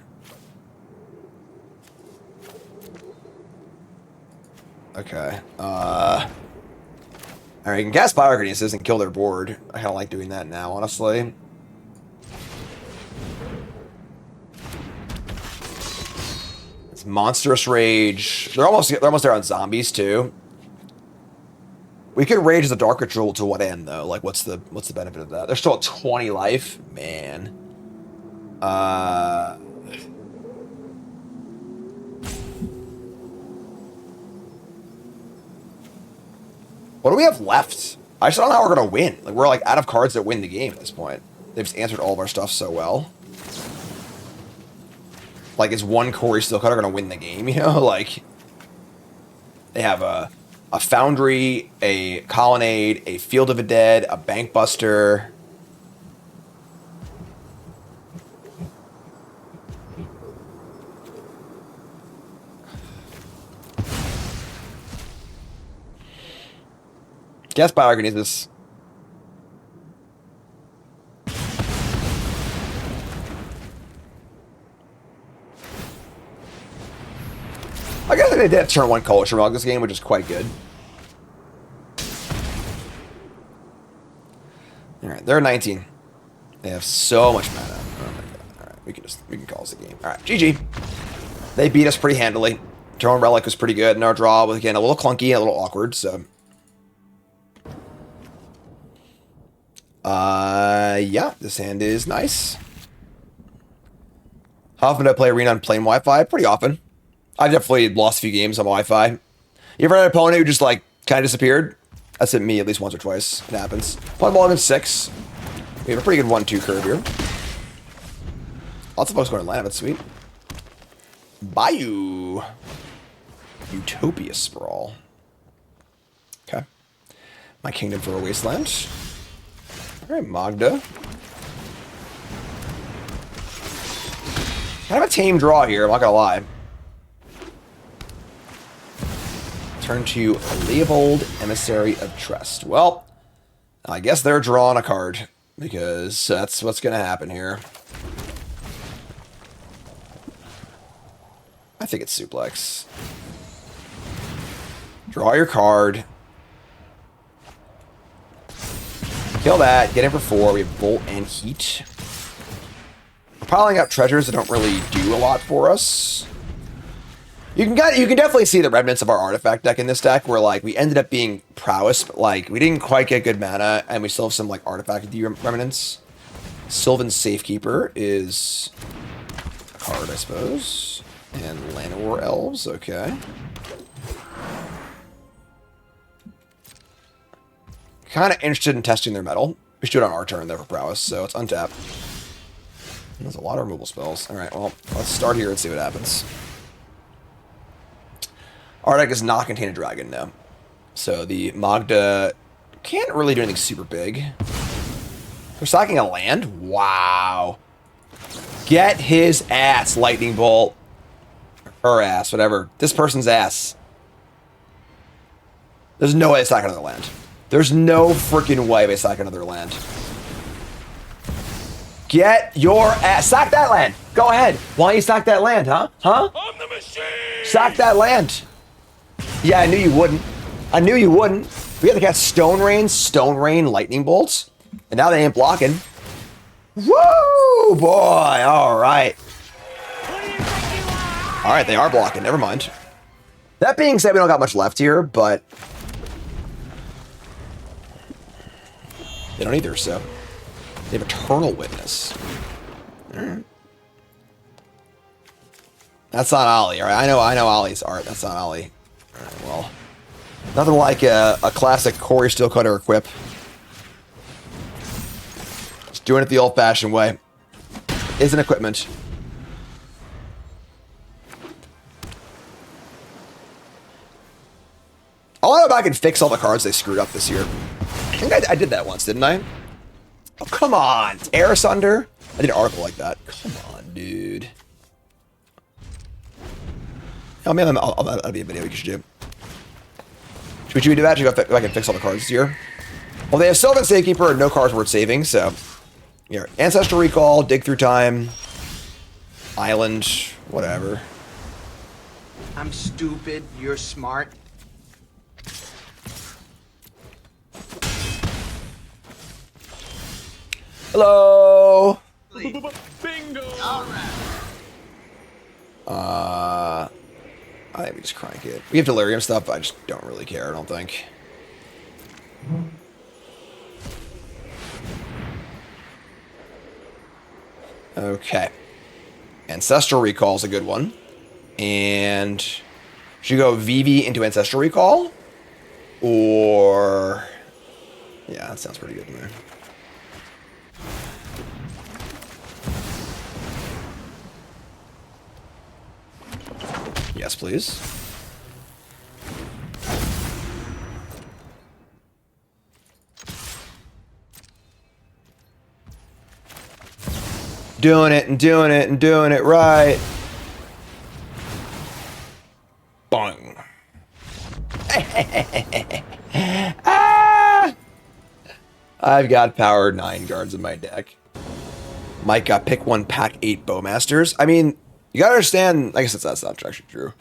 Okay. Alright, you can cast Biokinesis and kill their board. I kind of like doing that now, honestly. It's Monstrous Rage. They're almost there on zombies, too. We could rage the Dark Ritual to what end, though? Like, what's the benefit of that? They're still at 20 life? Man. What do we have left? I just don't know how we're going to win. Like, we're, like, out of cards that win the game at this point. They've just answered all of our stuff so well. Like, is one Corey Steelcutter going to win the game, you know? Like, they have a Foundry, a Colonnade, a Field of the Dead, a Bankbuster. Guess Biokinesis. I guess they did turn one Culture Rock this game, which is quite good. Alright, they're 19. They have so much mana. Oh my god. Alright, we can call this a game. Alright, GG. They beat us pretty handily. Turn Relic was pretty good, and our draw was again a little clunky, a little awkward, so. Yeah, this hand is nice. How often do I play Arena on plain Wi-Fi? Pretty often. I've definitely lost a few games on Wi-Fi. You ever had an opponent who just, like, kind of disappeared? That's hit me at least once or twice. It happens. Play ball in 6. We have a pretty good 1-2 curve here. Lots of folks going to land. That's sweet. Bayou. Utopia Sprawl. Okay. My Kingdom for a Wasteland. Alright, Magda. Kind of a tame draw here, I'm not gonna lie. Turn to Leopold, Emissary of Trust. Well, I guess they're drawing a card, because that's what's gonna happen here. I think it's Suplex. Draw your card. Kill that, get in for 4. We have Bolt and Heat. We're piling up treasures that don't really do a lot for us. You can definitely see the remnants of our artifact deck in this deck, where like we ended up being prowess, but like we didn't quite get good mana, and we still have some like artifact remnants. Sylvan Safekeeper is a card, I suppose. And Llanowar Elves, okay. Kind of interested in testing their metal. We should do it on our turn there for prowess, so it's untap. There's a lot of removal spells. Alright, well, let's start here and see what happens. Our deck does not contain a dragon, no. So the Magda can't really do anything super big. They're sacking a land? Wow. Get his ass, Lightning Bolt. Her ass, whatever. This person's ass. There's no way they sack another land. There's no freaking way they sack another land. Get your ass. Sack that land. Go ahead. Why don't you sack that land, huh? Huh? I'm the machine! Sack that land. Yeah, I knew you wouldn't. I knew you wouldn't. We had to cast Stone Rain, Lightning Bolts. And now they ain't blocking. Woo, boy. All right. All right, they are blocking. Never mind. That being said, we don't got much left here, but they don't either, so they have Eternal Witness. Right. That's not Ollie, all right? I know Ollie's art. That's not Ollie. All right, well, nothing like a classic Corey Steelcutter equip. Just doing it the old-fashioned way. Is an equipment. I want to go back and fix all the cards they screwed up this year. I think I did that once, didn't I? Oh, come on. Air Asunder? I did an article like that. Come on, dude. Oh, man, that'll be a video we should do. Should we do that? Should we go back and fix all the cards this year? Well, they have Sylvan Safekeeper and no cards worth saving, so. Here. Ancestral Recall, Dig Through Time, Island, whatever. I'm stupid, you're smart. Hello. Bingo! I think we just crank it. We have delirium stuff, but I just don't really care, I don't think. Okay. Ancestral Recall is a good one. And should we go Vivi into Ancestral Recall? Or... yeah, that sounds pretty good to me. Yes, please. Doing it and doing it and doing it right. Bang. Ah! I've got power 9 guards in my deck. Mike got pick 1, pack 8 Bowmasters. I mean, you gotta understand, I guess that's not actually true.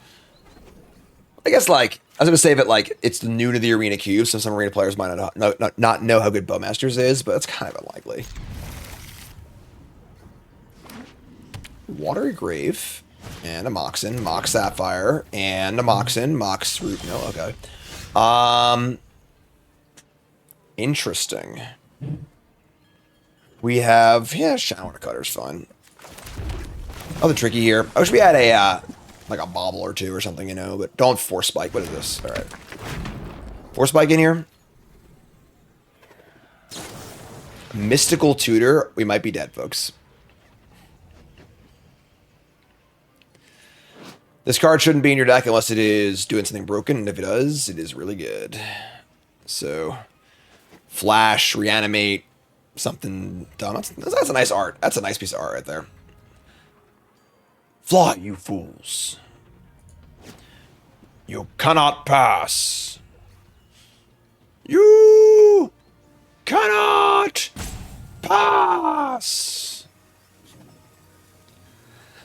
I guess, like, I was gonna say that, like, it's new to the Arena Cube, so some Arena players might not know how good Bowmasters is, but it's kind of unlikely. Watery Grave, and a Moxen, Mox Sapphire, and a Moxen, Mox Root, no, okay. Interesting. We have, yeah, Shadow Cutter's fun. Nothing tricky here. I wish we had a, like a bobble or two or something, you know, but don't Force Spike. What is this? All right. Force Spike in here. Mystical Tutor. We might be dead, folks. This card shouldn't be in your deck unless it is doing something broken, and if it does, it is really good. So, Flash, Reanimate, something dumb. That's a nice art. That's a nice piece of art right there. Fly, you fools. You cannot pass. You cannot pass.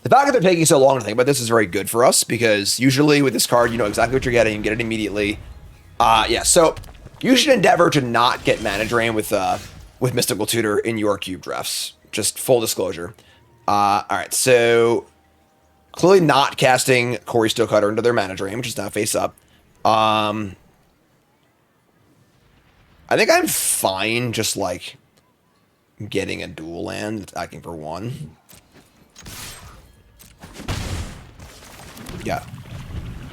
The fact that they're taking so long to think about this is very good for us, because usually with this card, you know exactly what you're getting, you get it immediately. Yeah, so you should endeavor to not get mana drain with Mystical Tutor in your cube drafts. Just full disclosure. Alright, so clearly not casting Corey Steelcutter into their mana drain, which is now face up. I think I'm fine just, like, getting a dual land attacking for 1. Yeah.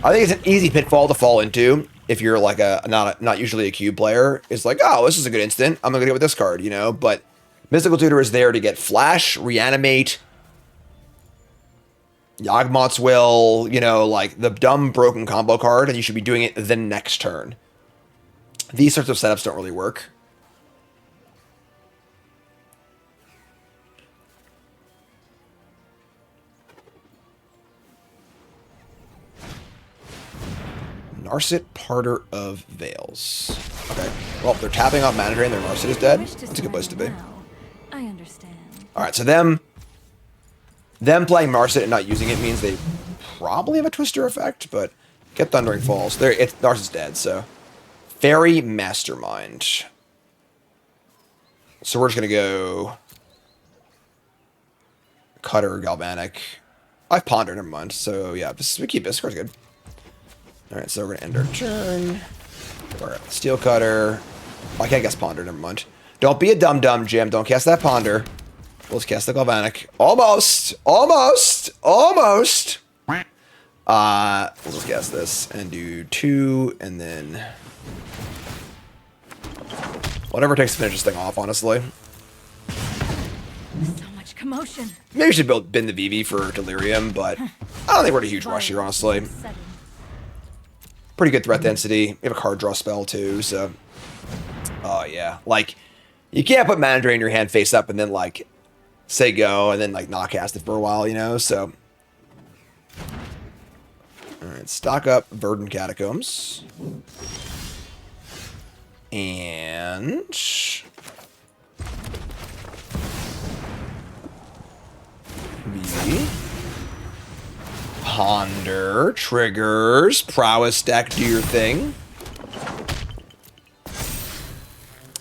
I think it's an easy pitfall to fall into if you're, like, not usually a cube player. It's like, oh, this is a good instant. I'm gonna get with this card, you know? But Mystical Tutor is there to get Flash, Reanimate, Yawgmoth's Will, you know, like the dumb broken combo card, and you should be doing it the next turn. These sorts of setups don't really work. Narset, Parter of Veils. Okay. Well, they're tapping off mana drain, their Narset is dead. That's a good place to be. I understand. Alright, so them playing Narset and not using it means they probably have a Twister effect, but get Thundering Falls. Narset's dead, so. Fairy Mastermind. So we're just gonna go Cutter, Galvanic. I've pondered, never mind. So yeah, we keep this. This card's good. Alright, so we're gonna end our turn. Alright, Steel Cutter. I can't guess Ponder, never mind. Don't be a dum-dum, Jim. Don't cast that Ponder. Let's cast the Galvanic. Almost! Almost! Almost! Let's cast this and do 2, and then whatever it takes to finish this thing off, honestly. So much commotion. Maybe we should bin the Vivi for Delirium, but I don't think we're in a huge rush here, honestly. Pretty good threat density. We have a card draw spell, too, so. Oh, yeah. Like, you can't put mana drain in your hand face up and then, like, say go and then, like, not cast it for a while, you know, so. Alright, stock up Verdant Catacombs. And Ponder, triggers, prowess deck, do your thing.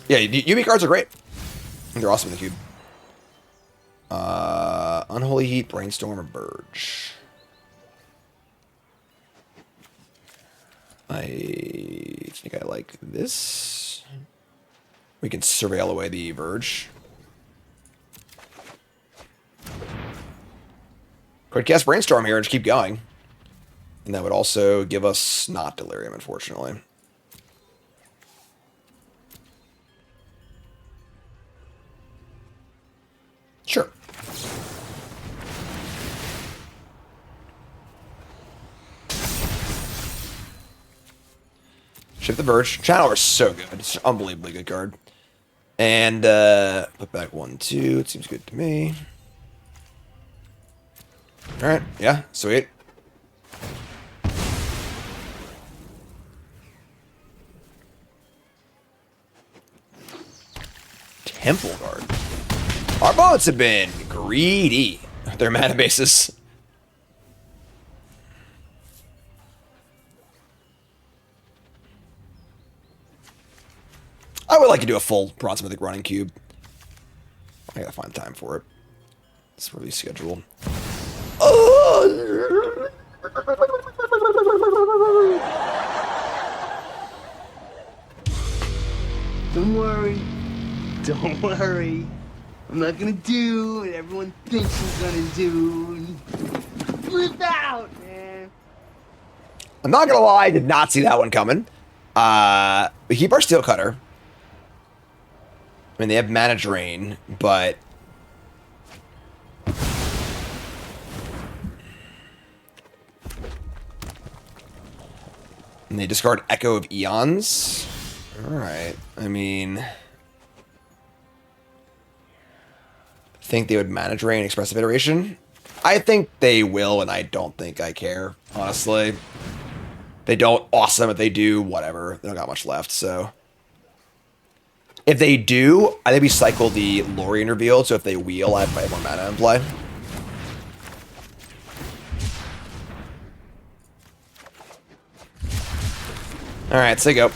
Yeah, UV cards are great. They're awesome in the cube. Unholy Heat, Brainstorm, or Burge. I think I like this. We can surveil away the Verge. Could cast Brainstorm here and just keep going. And that would also give us not Delirium, unfortunately. Sure. Ship the Verge. Channeler is so good. It's an unbelievably good card. And put back 1, 2. It seems good to me. Alright, yeah, sweet. Temple Guard. Our opponents have been greedy with their mana bases. I would like to do a full Bronze Mythic running cube. I gotta find time for it. It's release schedule. Don't worry. Don't worry. I'm not gonna do what everyone thinks I'm gonna do. Flip out, man. I'm not gonna lie, I did not see that one coming. We keep our Steel Cutter. I mean, they have mana drain, but and they discard Echo of Eons. Alright, I mean, I think they would mana drain Expressive Iteration. I think they will, and I don't think I care, honestly. They don't, awesome. If they do, whatever. They don't got much left, so. If they do, I think we cycle the Lorwyn Revealed, so if they wheel, I have more mana in play. Alright, so they go.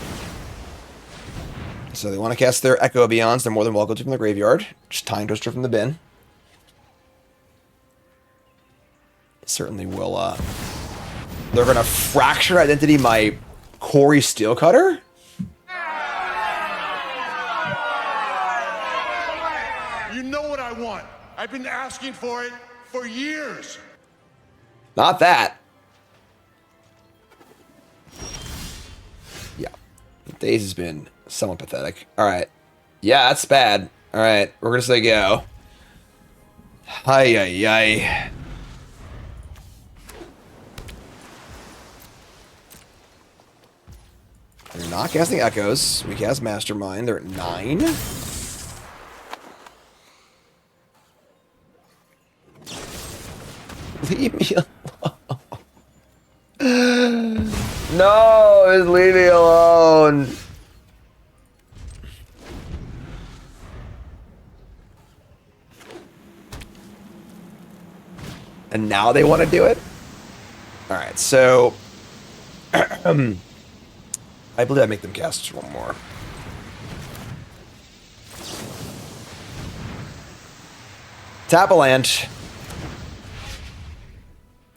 So they want to cast their Echo of Eons. They're more than welcome to from the graveyard. Just Time Twister from the bin. Certainly will, they're going to Fracture Identity my Corey Steel Cutter? You know what I want. I've been asking for it for years. Not that. Yeah. Days has been somewhat pathetic. Alright. Yeah, that's bad. Alright, we're going to say go. Hi, yi, yi. They're not casting Echoes. We cast Mastermind. They're at 9. Leave me alone. No, just leave me alone. And now they want to do it? Alright, so I believe I make them cast one more. Tap a land.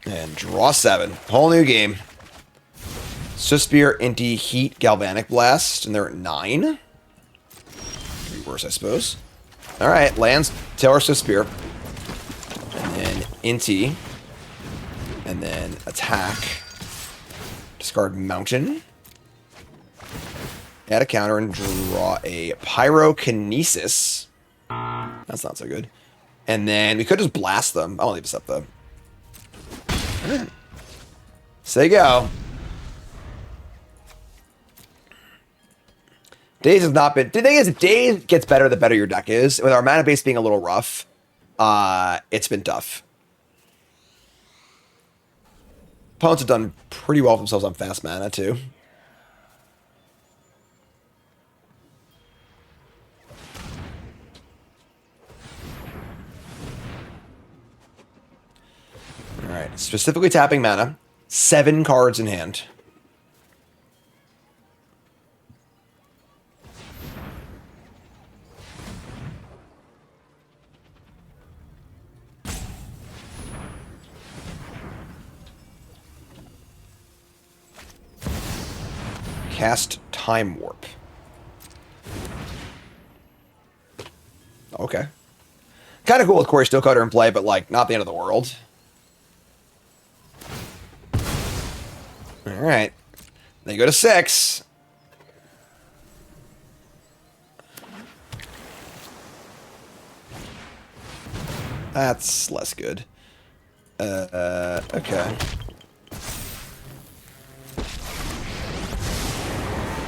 And draw 7. Whole new game. Suspir, Inti, Heat, Galvanic Blast. And they're at 9. Could be worse, I suppose. Alright, lands, Taylor Suspir. And then Inti. And then attack. Discard Mountain. Add a counter and draw a Pyrokinesis. That's not so good. And then we could just blast them. I'll leave this up though. So there you go. Days has not been. The thing is, if Days gets better, the better your deck is. With our mana base being a little rough, it's been tough. Opponents have done pretty well for themselves on fast mana too. Alright, specifically tapping mana. 7 cards in hand. Cast Time Warp. Okay. Kind of cool with Corey Stillcutter in play, but like not the end of the world. All right. Then you go to 6. That's less good. Okay.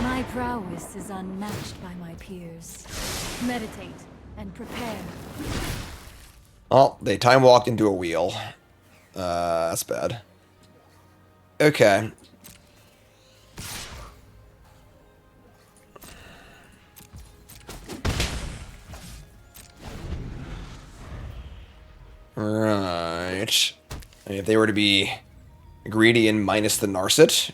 My prowess is unmatched by my peers. Meditate and prepare. Oh, they time walked into a wheel. That's bad. Okay. Right. If they were to be greedy and minus the Narset.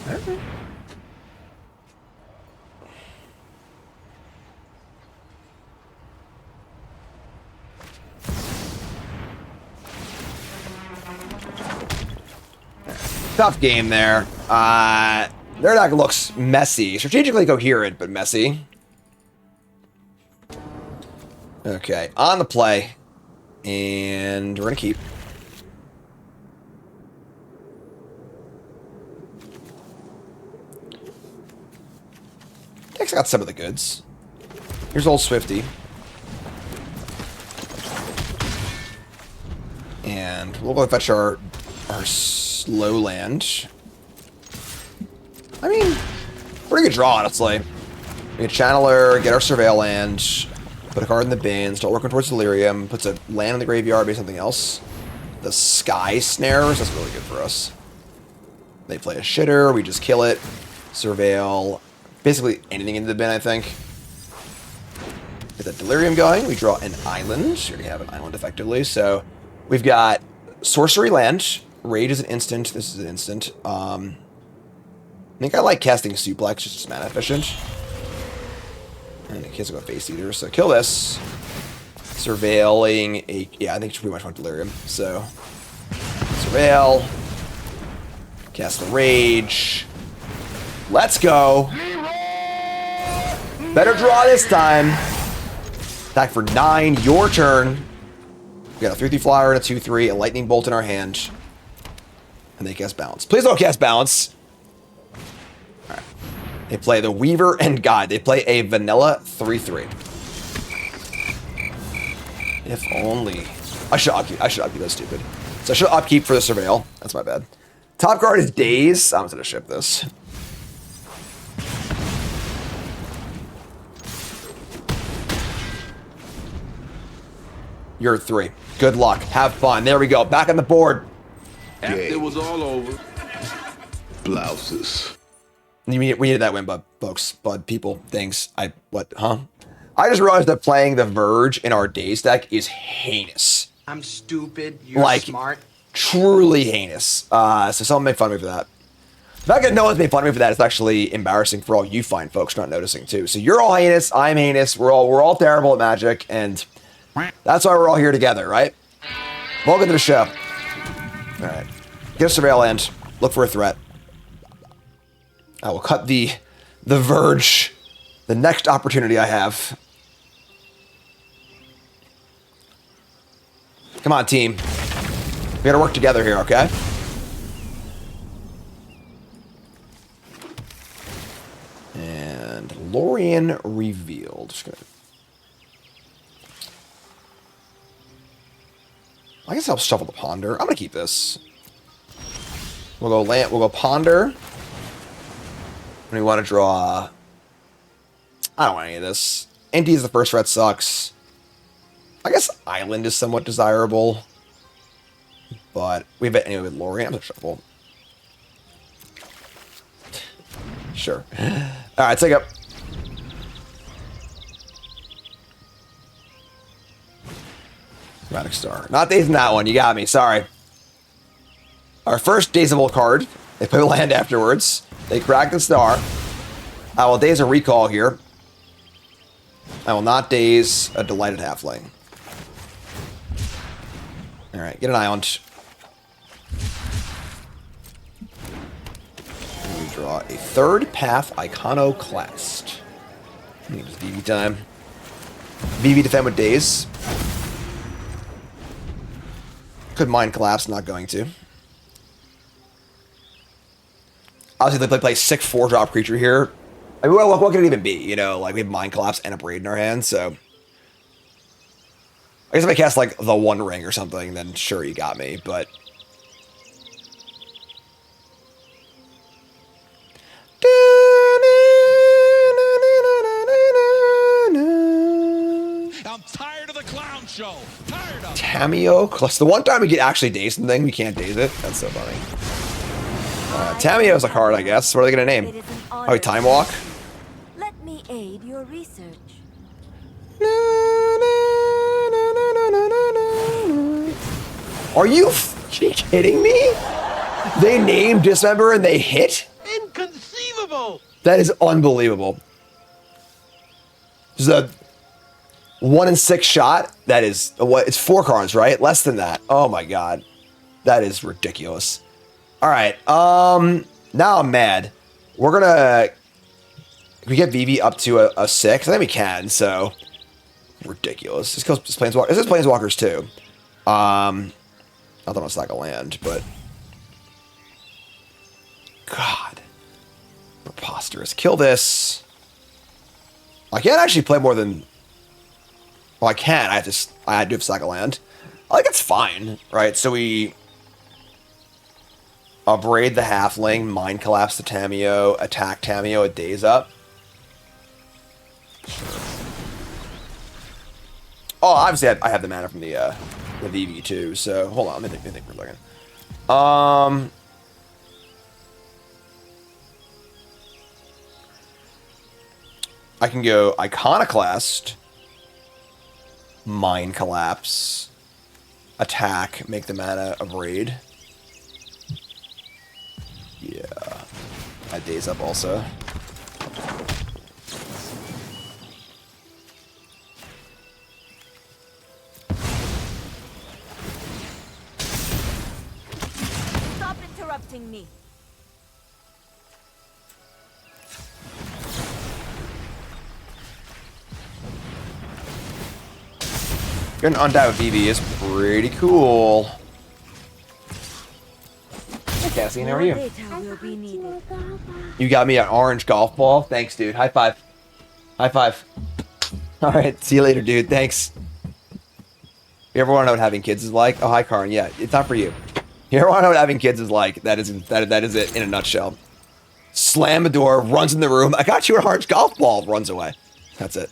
No. Tough game there. Their deck looks messy. Strategically coherent, but messy. Okay, on the play. And we're going to keep. Deck's got some of the goods. Here's old Swifty. And we'll go fetch our slow land. I mean, pretty good draw, honestly. We get Channeler, get our Surveil land, put a card in the bin, start working towards Delirium, puts a land in the graveyard, maybe something else. The Sky Snares, that's really good for us. They play a shitter, we just kill it. Surveil, basically anything into the bin, I think. Get that Delirium going, we draw an island. We already have an island effectively, so we've got Sorcery Land. Rage is an instant, this is an instant. I think I like casting Suplex, just mana efficient. And it can't go Face Eater, so kill this. Surveiling a... Yeah, I think it's pretty much want Delirium. So, Surveil. Cast the Rage. Let's go. Better draw this time. Attack for 9, your turn. We got a 3/3 flyer and a 2/3, a Lightning Bolt in our hand. And they cast Bounce. Please don't cast Bounce. Alright. They play the Weaver and Guide. They play a vanilla 3/3. If only. I should upkeep. That's stupid. So I should upkeep for the Surveil. That's my bad. Top card is Daze. I'm just gonna ship this. You're 3. Good luck. Have fun. There we go. Back on the board. After it was all over, blouses. We needed that win, folks. People, things. What, huh? I just realized that playing the Verge in our Daze deck is heinous. I'm stupid. You're smart. Truly heinous. So someone made fun of me for that. The fact that no one's made fun of me for that is actually embarrassing for all you fine folks not noticing too. So you're all heinous. I'm heinous. We're all terrible at Magic, and that's why we're all here together, right? Welcome to the show. All right. Get a Surveil land. Look for a threat. I will cut the Verge. The next opportunity I have. Come on, team. We gotta work together here, okay? And Lorien revealed. Just gonna... I guess I'll shuffle the Ponder. I'm gonna keep this. We'll go land. We'll go Ponder. And we want to draw. I don't want any of this. Empty is the first red sucks. I guess Island is somewhat desirable. But we have it anyway with Lorien. I'm gonna shuffle. Sure. Alright, take up. Chromatic Star. Not Daze in that one. You got me. Sorry. Our first Dazeable card. They play land afterwards. They crack the star. I will Daze a Recall here. I will not Daze a Delighted Halfling. Alright, get an island. Draw a third path Iconoclast. I think it's VV time. VV defend with Daze. Could Mind Collapse, not going to. Obviously, they play sick 4-drop creature here. I mean, what could it even be? You know, like we have Mind Collapse and a Braid in our hand, so. I guess if I cast like the One Ring or something, then sure, you got me, but. I'm tired of the clown show. Tired of Tameo. Plus, the one time we get actually daze something, we can't daze it. That's so funny. Tameo's a card, I guess. What are they gonna name? Oh, Time Walk. Let me aid your research. Are you kidding me? They named Dismember and they hit? Inconceivable! That is unbelievable. There's a 1 in 6 shot. That is what? It's 4 cards, right? Less than that. Oh my god, that is ridiculous. All right. Now I'm mad. We're gonna. Can we get VV up to a 6? I think we can. So ridiculous. This goes Planeswalkers. This is Planeswalkers too. Not that it's like a land, but God, preposterous. Kill this. I can't actually play more than. Well, I can. I do have sack a land. I think it's fine, right? So we braid the halfling, Mind Collapse the Tameo, attack Tameo, a Daze Up. Sure. Oh, obviously I have the mana from the VV too. So hold on, let me think for a second. I can go Iconoclast, Mind Collapse, attack, make the mana a braid. Yeah, I Daze Up also. Stop interrupting me. Getting Undyed with VV is pretty cool. Hey Cassian, how are you? You got me an orange golf ball. Thanks, dude. High five. High five. All right, see you later, dude. Thanks. You ever want to know what having kids is like? Oh, hi, Karin. Yeah, it's not for you. You ever want to know what having kids is like? That is it in a nutshell. Slam the door, runs in the room. I got you an orange golf ball. Runs away. That's it.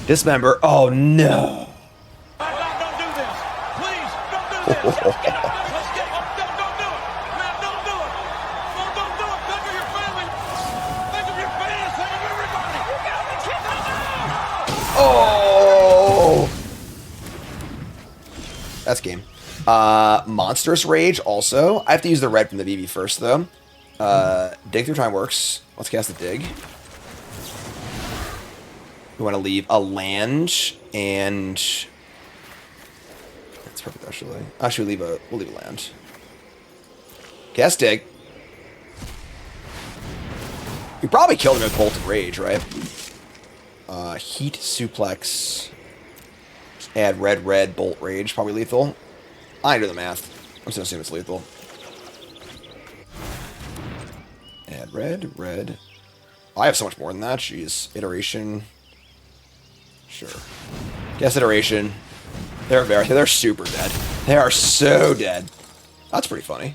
Dismember. Oh no. Don't do this. Please, don't do this. Let's get up. Let's get up. Don't do it. Man, don't do it. No, don't do it. Think of your family. Think of your fans. Think of everybody. You got the kids out. Oh. That's game. Monstrous Rage also. I have to use the red from the VV first, though. Dig Through Time works. Let's cast the Dig. We want to leave a land and... That's perfect, actually. Actually, we'll leave a land. Cast Dig. We probably killed him with Bolt of Rage, right? Heat Suplex. Add red, Bolt Rage. Probably lethal. I do the math. I'm just gonna assume it's lethal. Add red. I have so much more than that. Jeez. Iteration. Sure. Guess iteration. They're super dead. They are so dead. That's pretty funny.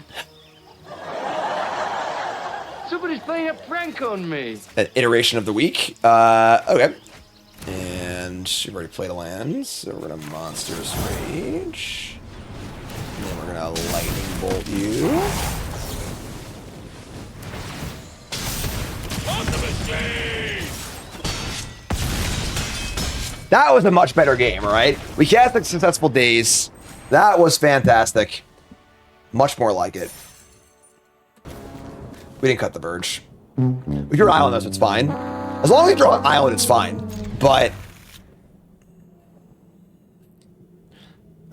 Somebody's playing a prank on me. An iteration of the week. Okay. And we've already played a land, so we're gonna Monstrous Rage. And then we're gonna Lightning Bolt you. That was a much better game, right? We cast the successful Daze. That was fantastic. Much more like it. We didn't cut the Verge. We drew Island, so it's fine. As long as we draw an Island, it's fine. But...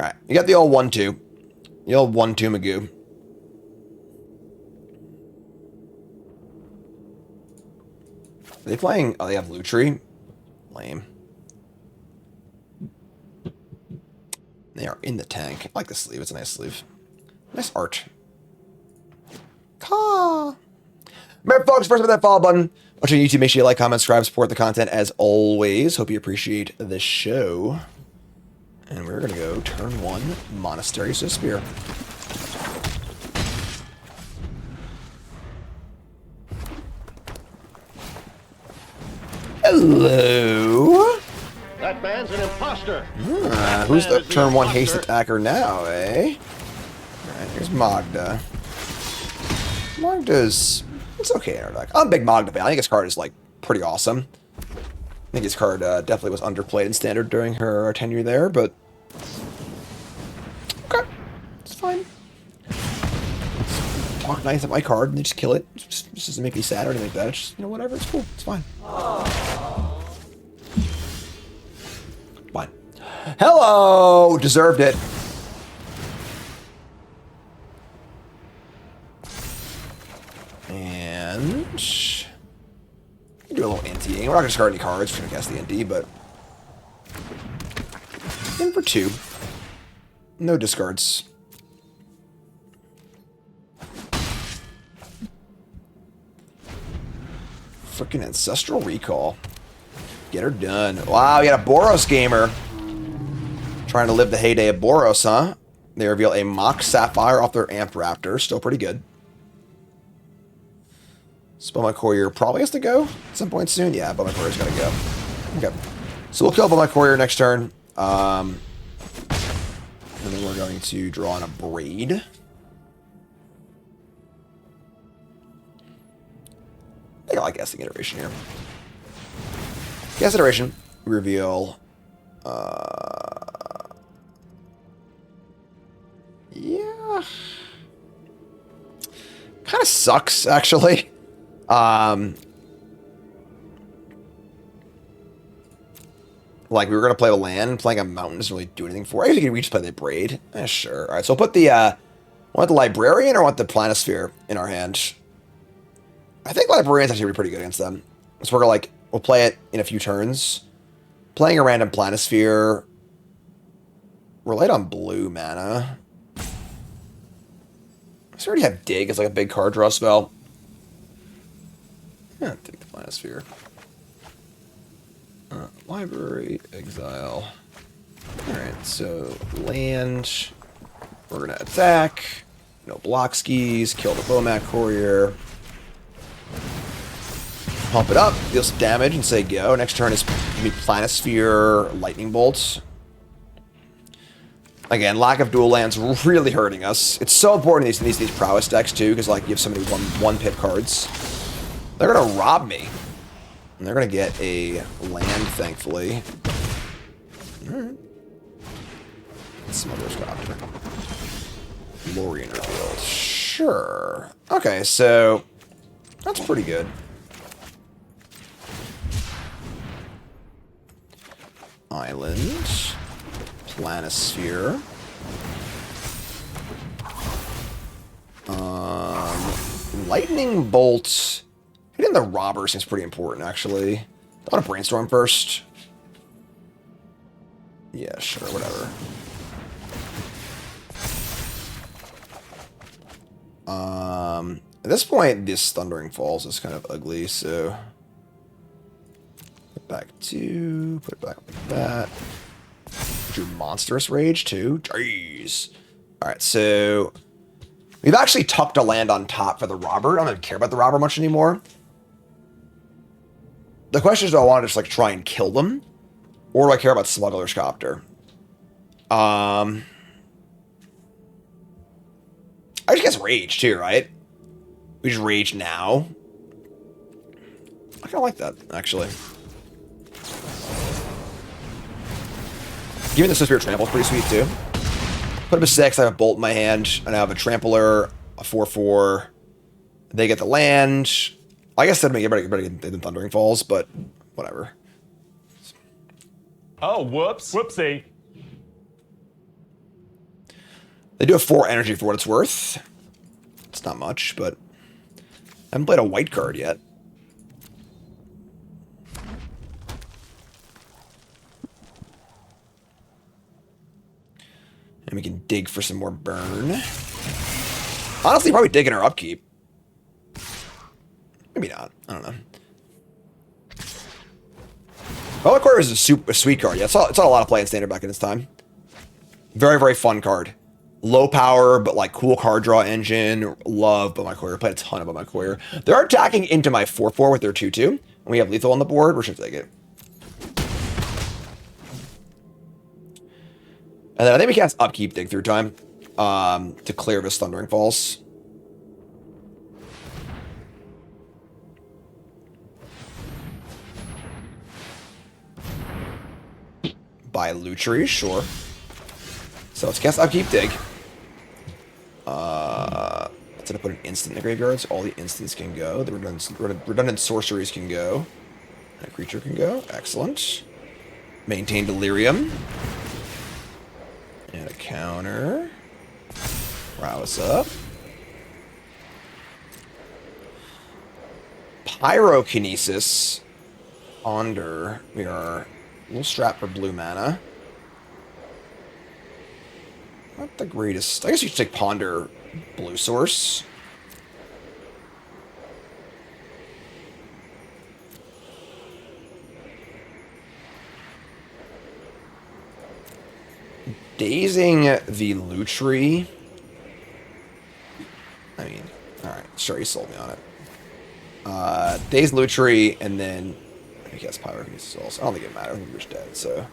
Alright, you got the old 1-2. The old 1-2 Magoo. they playing? Oh, they have Lutri. Lame. They are in the tank. I like the sleeve. It's a nice sleeve. Nice art. Caw. Remember, folks, first with that follow button. Watching YouTube, make sure you like, comment, subscribe, support the content as always. Hope you appreciate the show. And we're going to go turn 1, Monastery to Spear. Hello. That man's an imposter. Who's the turn 1 haste attacker now, eh? Alright, here's Magda. Magda's... It's okay in our deck. I'm a big Magda fan. I think his card is, like, pretty awesome. I think his card definitely was underplayed in Standard during her tenure there, but... Okay. It's fine. Talk nice at my card and they just kill it. It just doesn't make me sad or anything like that. It's just, you know, whatever. It's cool. It's fine. Fine. Hello! Deserved it. And... do a little anti-ing. We're not going to discard any cards. We're going to cast the ND, but... in for 2. No discards. Freaking Ancestral Recall. Get her done. Wow, you got a Boros gamer. Trying to live the heyday of Boros, huh? They reveal a Mock Sapphire off their Amp Raptor. Still pretty good. Spellmind Courier probably has to go at some point soon. Yeah, Spellmind Courier's got to go. Okay. So we'll kill Spellmind Courier next turn. And then we're going to draw on a Braid. I think I like guessing iteration here. Guess iteration. We reveal. Yeah. Kind of sucks, actually. Like, we were going to play a land. Playing a mountain doesn't really do anything for it. I guess we just play the Braid. Sure. Alright, so we'll put the, want the Librarian or want the Planisphere in our hand? I think Librarian's actually pretty good against them. So we're like, we'll play it in a few turns. Playing a random Planisphere. We're light on blue mana. So we already have Dig as like a big card draw spell. Yeah, take the Planisphere. Library, exile. Alright, so land. We're gonna attack. No block skis. Kill the Bomat Courier. Pump it up, deal some damage, and say go. Next turn is gonna be Planisphere, Lightning Bolts. Again, lack of dual lands really hurting us. It's so important in these prowess decks too, because like you have so many one pip cards. They're gonna rob me. And they're gonna get a land, thankfully. Alright. Smuggler's Copter. Lorwyn revealed. Sure. Okay, so that's pretty good. Island. Planisphere. Lightning Bolt. Hitting the robber seems pretty important, actually. I want to brainstorm first. Yeah, sure, whatever. At this point, this Thundering Falls is kind of ugly, so... Put back 2, put it back like that. Drew Monstrous Rage, too. Jeez. Alright, so... We've actually tucked a land on top for the robber. I don't even care about the robber much anymore. The question is, do I want to just, like, try and kill them? Or do I care about Smuggler's Copter? I just guess Rage, too, right? We just Rage now. I kind of like that, actually. Giving the Spirit Trample is pretty sweet, too. Put up a 6, I have a Bolt in my hand, and I have a Trampler, a 4/4. They get the land. I guess that'd make everybody get the Thundering Falls, but whatever. Oh, whoops. Whoopsie. They do have 4 energy for what it's worth. It's not much, but I haven't played a white card yet. And we can dig for some more burn. Honestly, probably dig in our upkeep. Maybe not. I don't know. Well, Aquarium is a sweet card. Yeah, it's not a lot of play in Standard back in its time. Very, very fun card. Low power, but like cool card draw engine. Love But My Courier. Played a ton of But My Courier. They're attacking into my 4/4 with their 2/2. And we have lethal on the board. We're going to take it. And then I think we cast Upkeep Dig through time to clear of his Thundering Falls. By Lutri, sure. So let's cast Upkeep Dig. Let's put an instant in the graveyard, so all the instants can go. The redundant sorceries can go. And a creature can go. Excellent. Maintain Delirium. And a counter. Rouse up. Pyrokinesis. Ponder. We are a little strapped for blue mana. Not the greatest. I guess you should take Ponder blue source. Dazing the Lutri. I mean, alright, sure, you sold me on it. Daze Lutri, and then I guess Pyrokinesis also. I don't think it matters. Lutri's dead, so.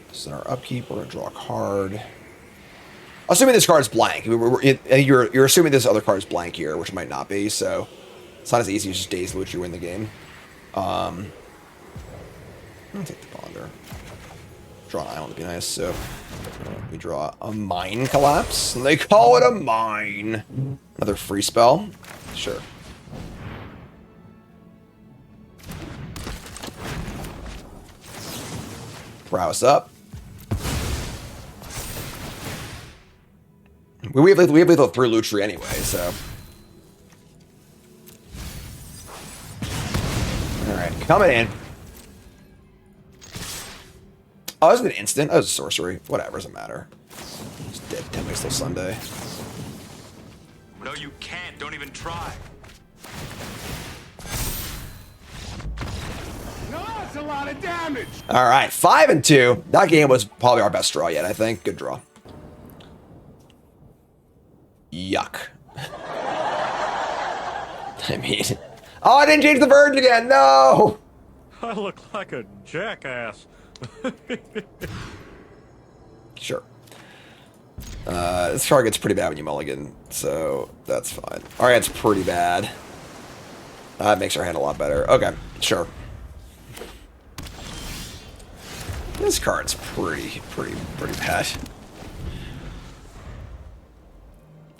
This is our upkeep. We're going to draw a card. Assuming this card is blank. You're assuming this other card is blank here, which might not be, so it's not as easy as just Daze Lutri win the game. I'll take the Ponder. Draw an island would be nice, so we draw a Mine Collapse, and they call it a mine. Another free spell? Sure. Rouse up. We have lethal through Lutri anyway, so. Alright, coming in. Oh, that was an instant. That was a sorcery. Whatever, doesn't matter. It's dead 10 minutes till Sunday. No, you can't. Don't even try. No, that's a lot of damage. Alright, 5 and 2. That game was probably our best draw yet, I think. Good draw. Yuck. I mean... Oh, I didn't change the verge again! No! I look like a jackass. Sure. This card gets pretty bad when you mulligan, so that's fine. Alright, it's pretty bad. That makes our hand a lot better. Okay, sure. This card's pretty bad.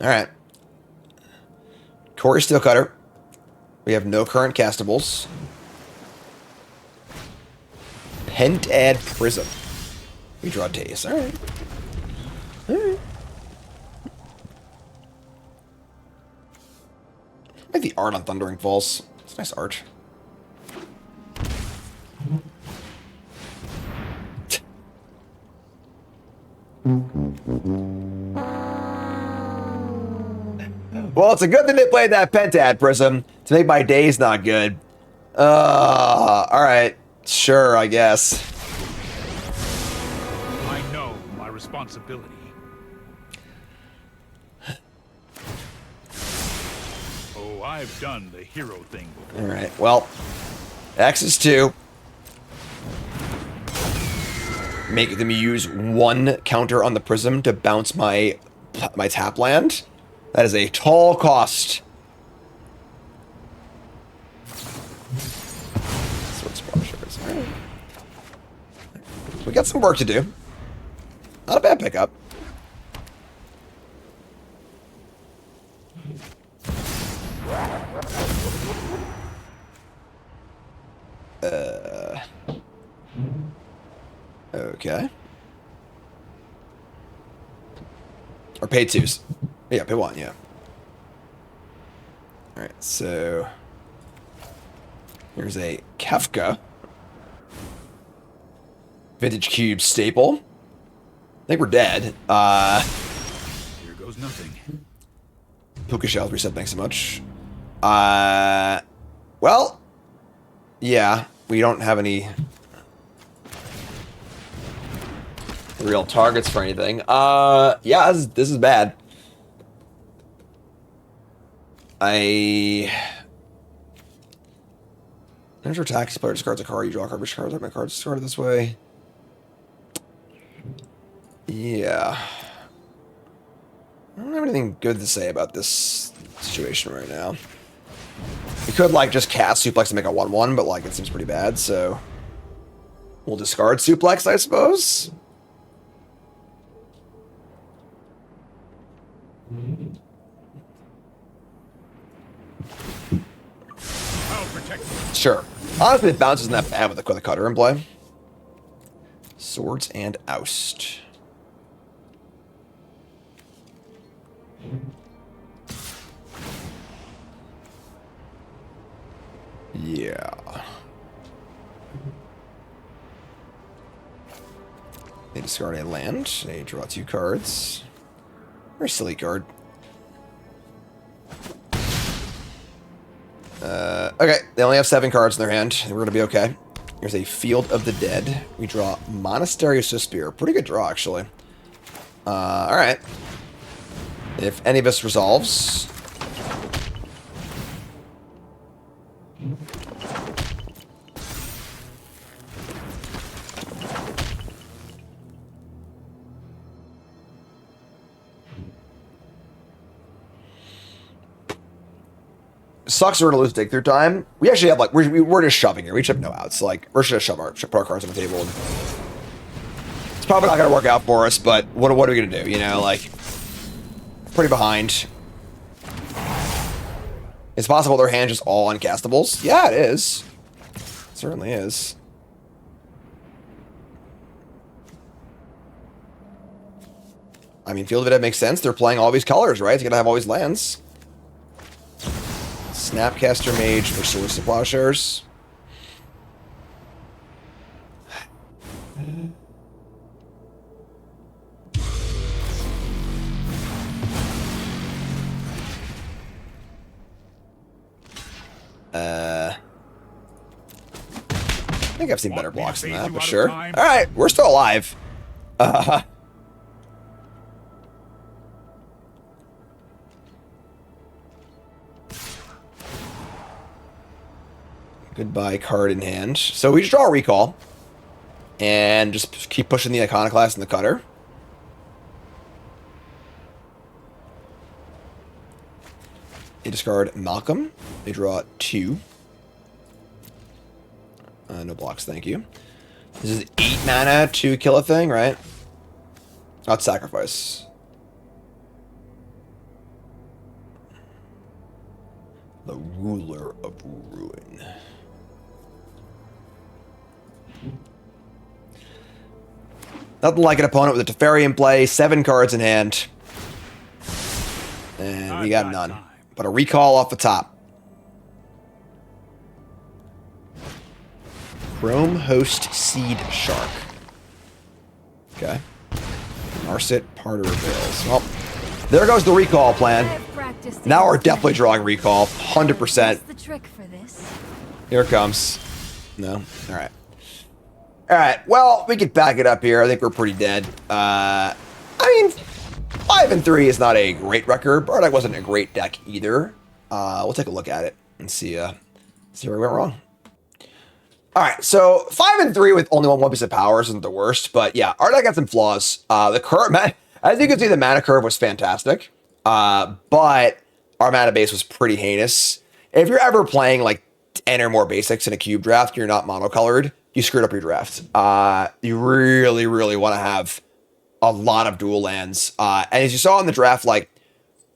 Alright. Corey Steelcutter. We have no current castables. Pentad Prism. We draw Daze. Alright. Alright. I like the art on Thundering Falls. It's nice art. Well, it's a good thing they played that Pentad Prism to make my days not good. Alright. Sure, I guess. I know my responsibility. Oh, I've done the hero thing before. Alright, well. X is 2. Make them use 1 counter on the Prism to bounce my tap land. That is a tall cost. We got some work to do. Not a bad pickup. Okay. Or pay 2s. Yeah, pay 1, yeah. Alright, so... Here's a Kefka. Vintage Cube staple. think we're dead. Here goes nothing. Puka Shells reset, thanks so much. Well, yeah, we don't have any real targets for anything. Yeah, this is bad. Enter attacks, player discards a card, you draw a card, which cards are my cards discarded this way? Yeah. I don't have anything good to say about this situation right now. We could, like, just cast Suplex and make a 1-1, but, like, it seems pretty bad, so... We'll discard Suplex, I suppose? I'll protect you. Sure. Honestly, it bounces not that bad with the cutter in play. Swords and Oust. Yeah. They discard a land. They draw 2 cards. Very silly card. Okay, they only have 7 cards in their hand. We're going to be okay. Here's a Field of the Dead. We draw Monastery of Suspir. Pretty good draw, actually. Alright. If any of us resolves... Sucks we're gonna lose dig through time. We actually have, like, we're just shoving here. We just have no outs. Like, we're just gonna put our cards on the table. And it's probably not gonna work out for us, but what are we gonna do? You know, like, pretty behind. It's possible their hand just all uncastables. Yeah, it is. It certainly is. I mean, Field of the Dead makes sense. They're playing all these colors, right? They're gonna have all these lands. Snapcaster Mage for Swords to Plowshares. I think I've seen better blocks than that, but sure. Alright, we're still alive. Goodbye card in hand. So we just draw a recall. And just keep pushing the Iconoclast and the cutter. They discard Malcolm. They draw 2. No blocks, thank you. This is 8 mana to kill a thing, right? Not sacrifice. The Ruler of Ruin. Nothing like an opponent with a Teferi in play, 7 cards in hand. And we got none. But a recall off the top. Chrome Host Seed Shark. Okay. Narset Parter Veils. Well, there goes the recall plan. Now we're definitely drawing recall. 100%. The trick for this. Here it comes. No? Alright. Alright, well, we can back it up here. I think we're pretty dead. I mean, 5-3 is not a great record. Bardock wasn't a great deck either. We'll take a look at it and see where we went wrong. Alright, so 5-3 with only one piece of power isn't the worst, but yeah, our deck had some flaws. The current, as you can see, the mana curve was fantastic. But our mana base was pretty heinous. If you're ever playing like 10 or more basics in a cube draft, you're not monocolored, you screwed up your draft. You really, really want to have a lot of dual lands. And as you saw in the draft, like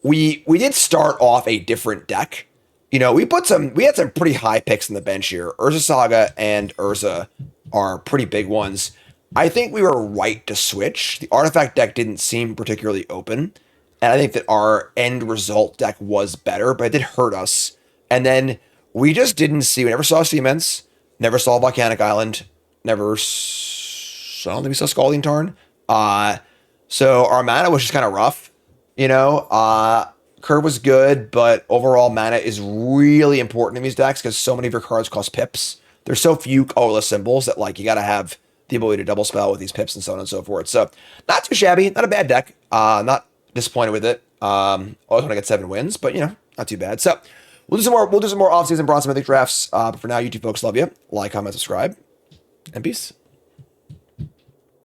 we did start off a different deck. You know, we had some pretty high picks in the bench here. Urza Saga and Urza are pretty big ones. I think we were right to switch. The artifact deck didn't seem particularly open. And I think that our end result deck was better, but it did hurt us. And then we just didn't see, we never saw Cements, never saw Volcanic Island, I don't think we saw Scalding Tarn. So our mana was just kind of rough, you know. Curve was good, but overall mana is really important in these decks because so many of your cards cost pips. There's so few colorless symbols that like you got to have the ability to double spell with these pips and so on and so forth. So not too shabby, not a bad deck. Not disappointed with it. Always want to get 7 wins, but you know, not too bad. So we'll do some more off-season Bronze Mythic drafts. But for now, YouTube folks, love you. Like, comment, subscribe, and peace.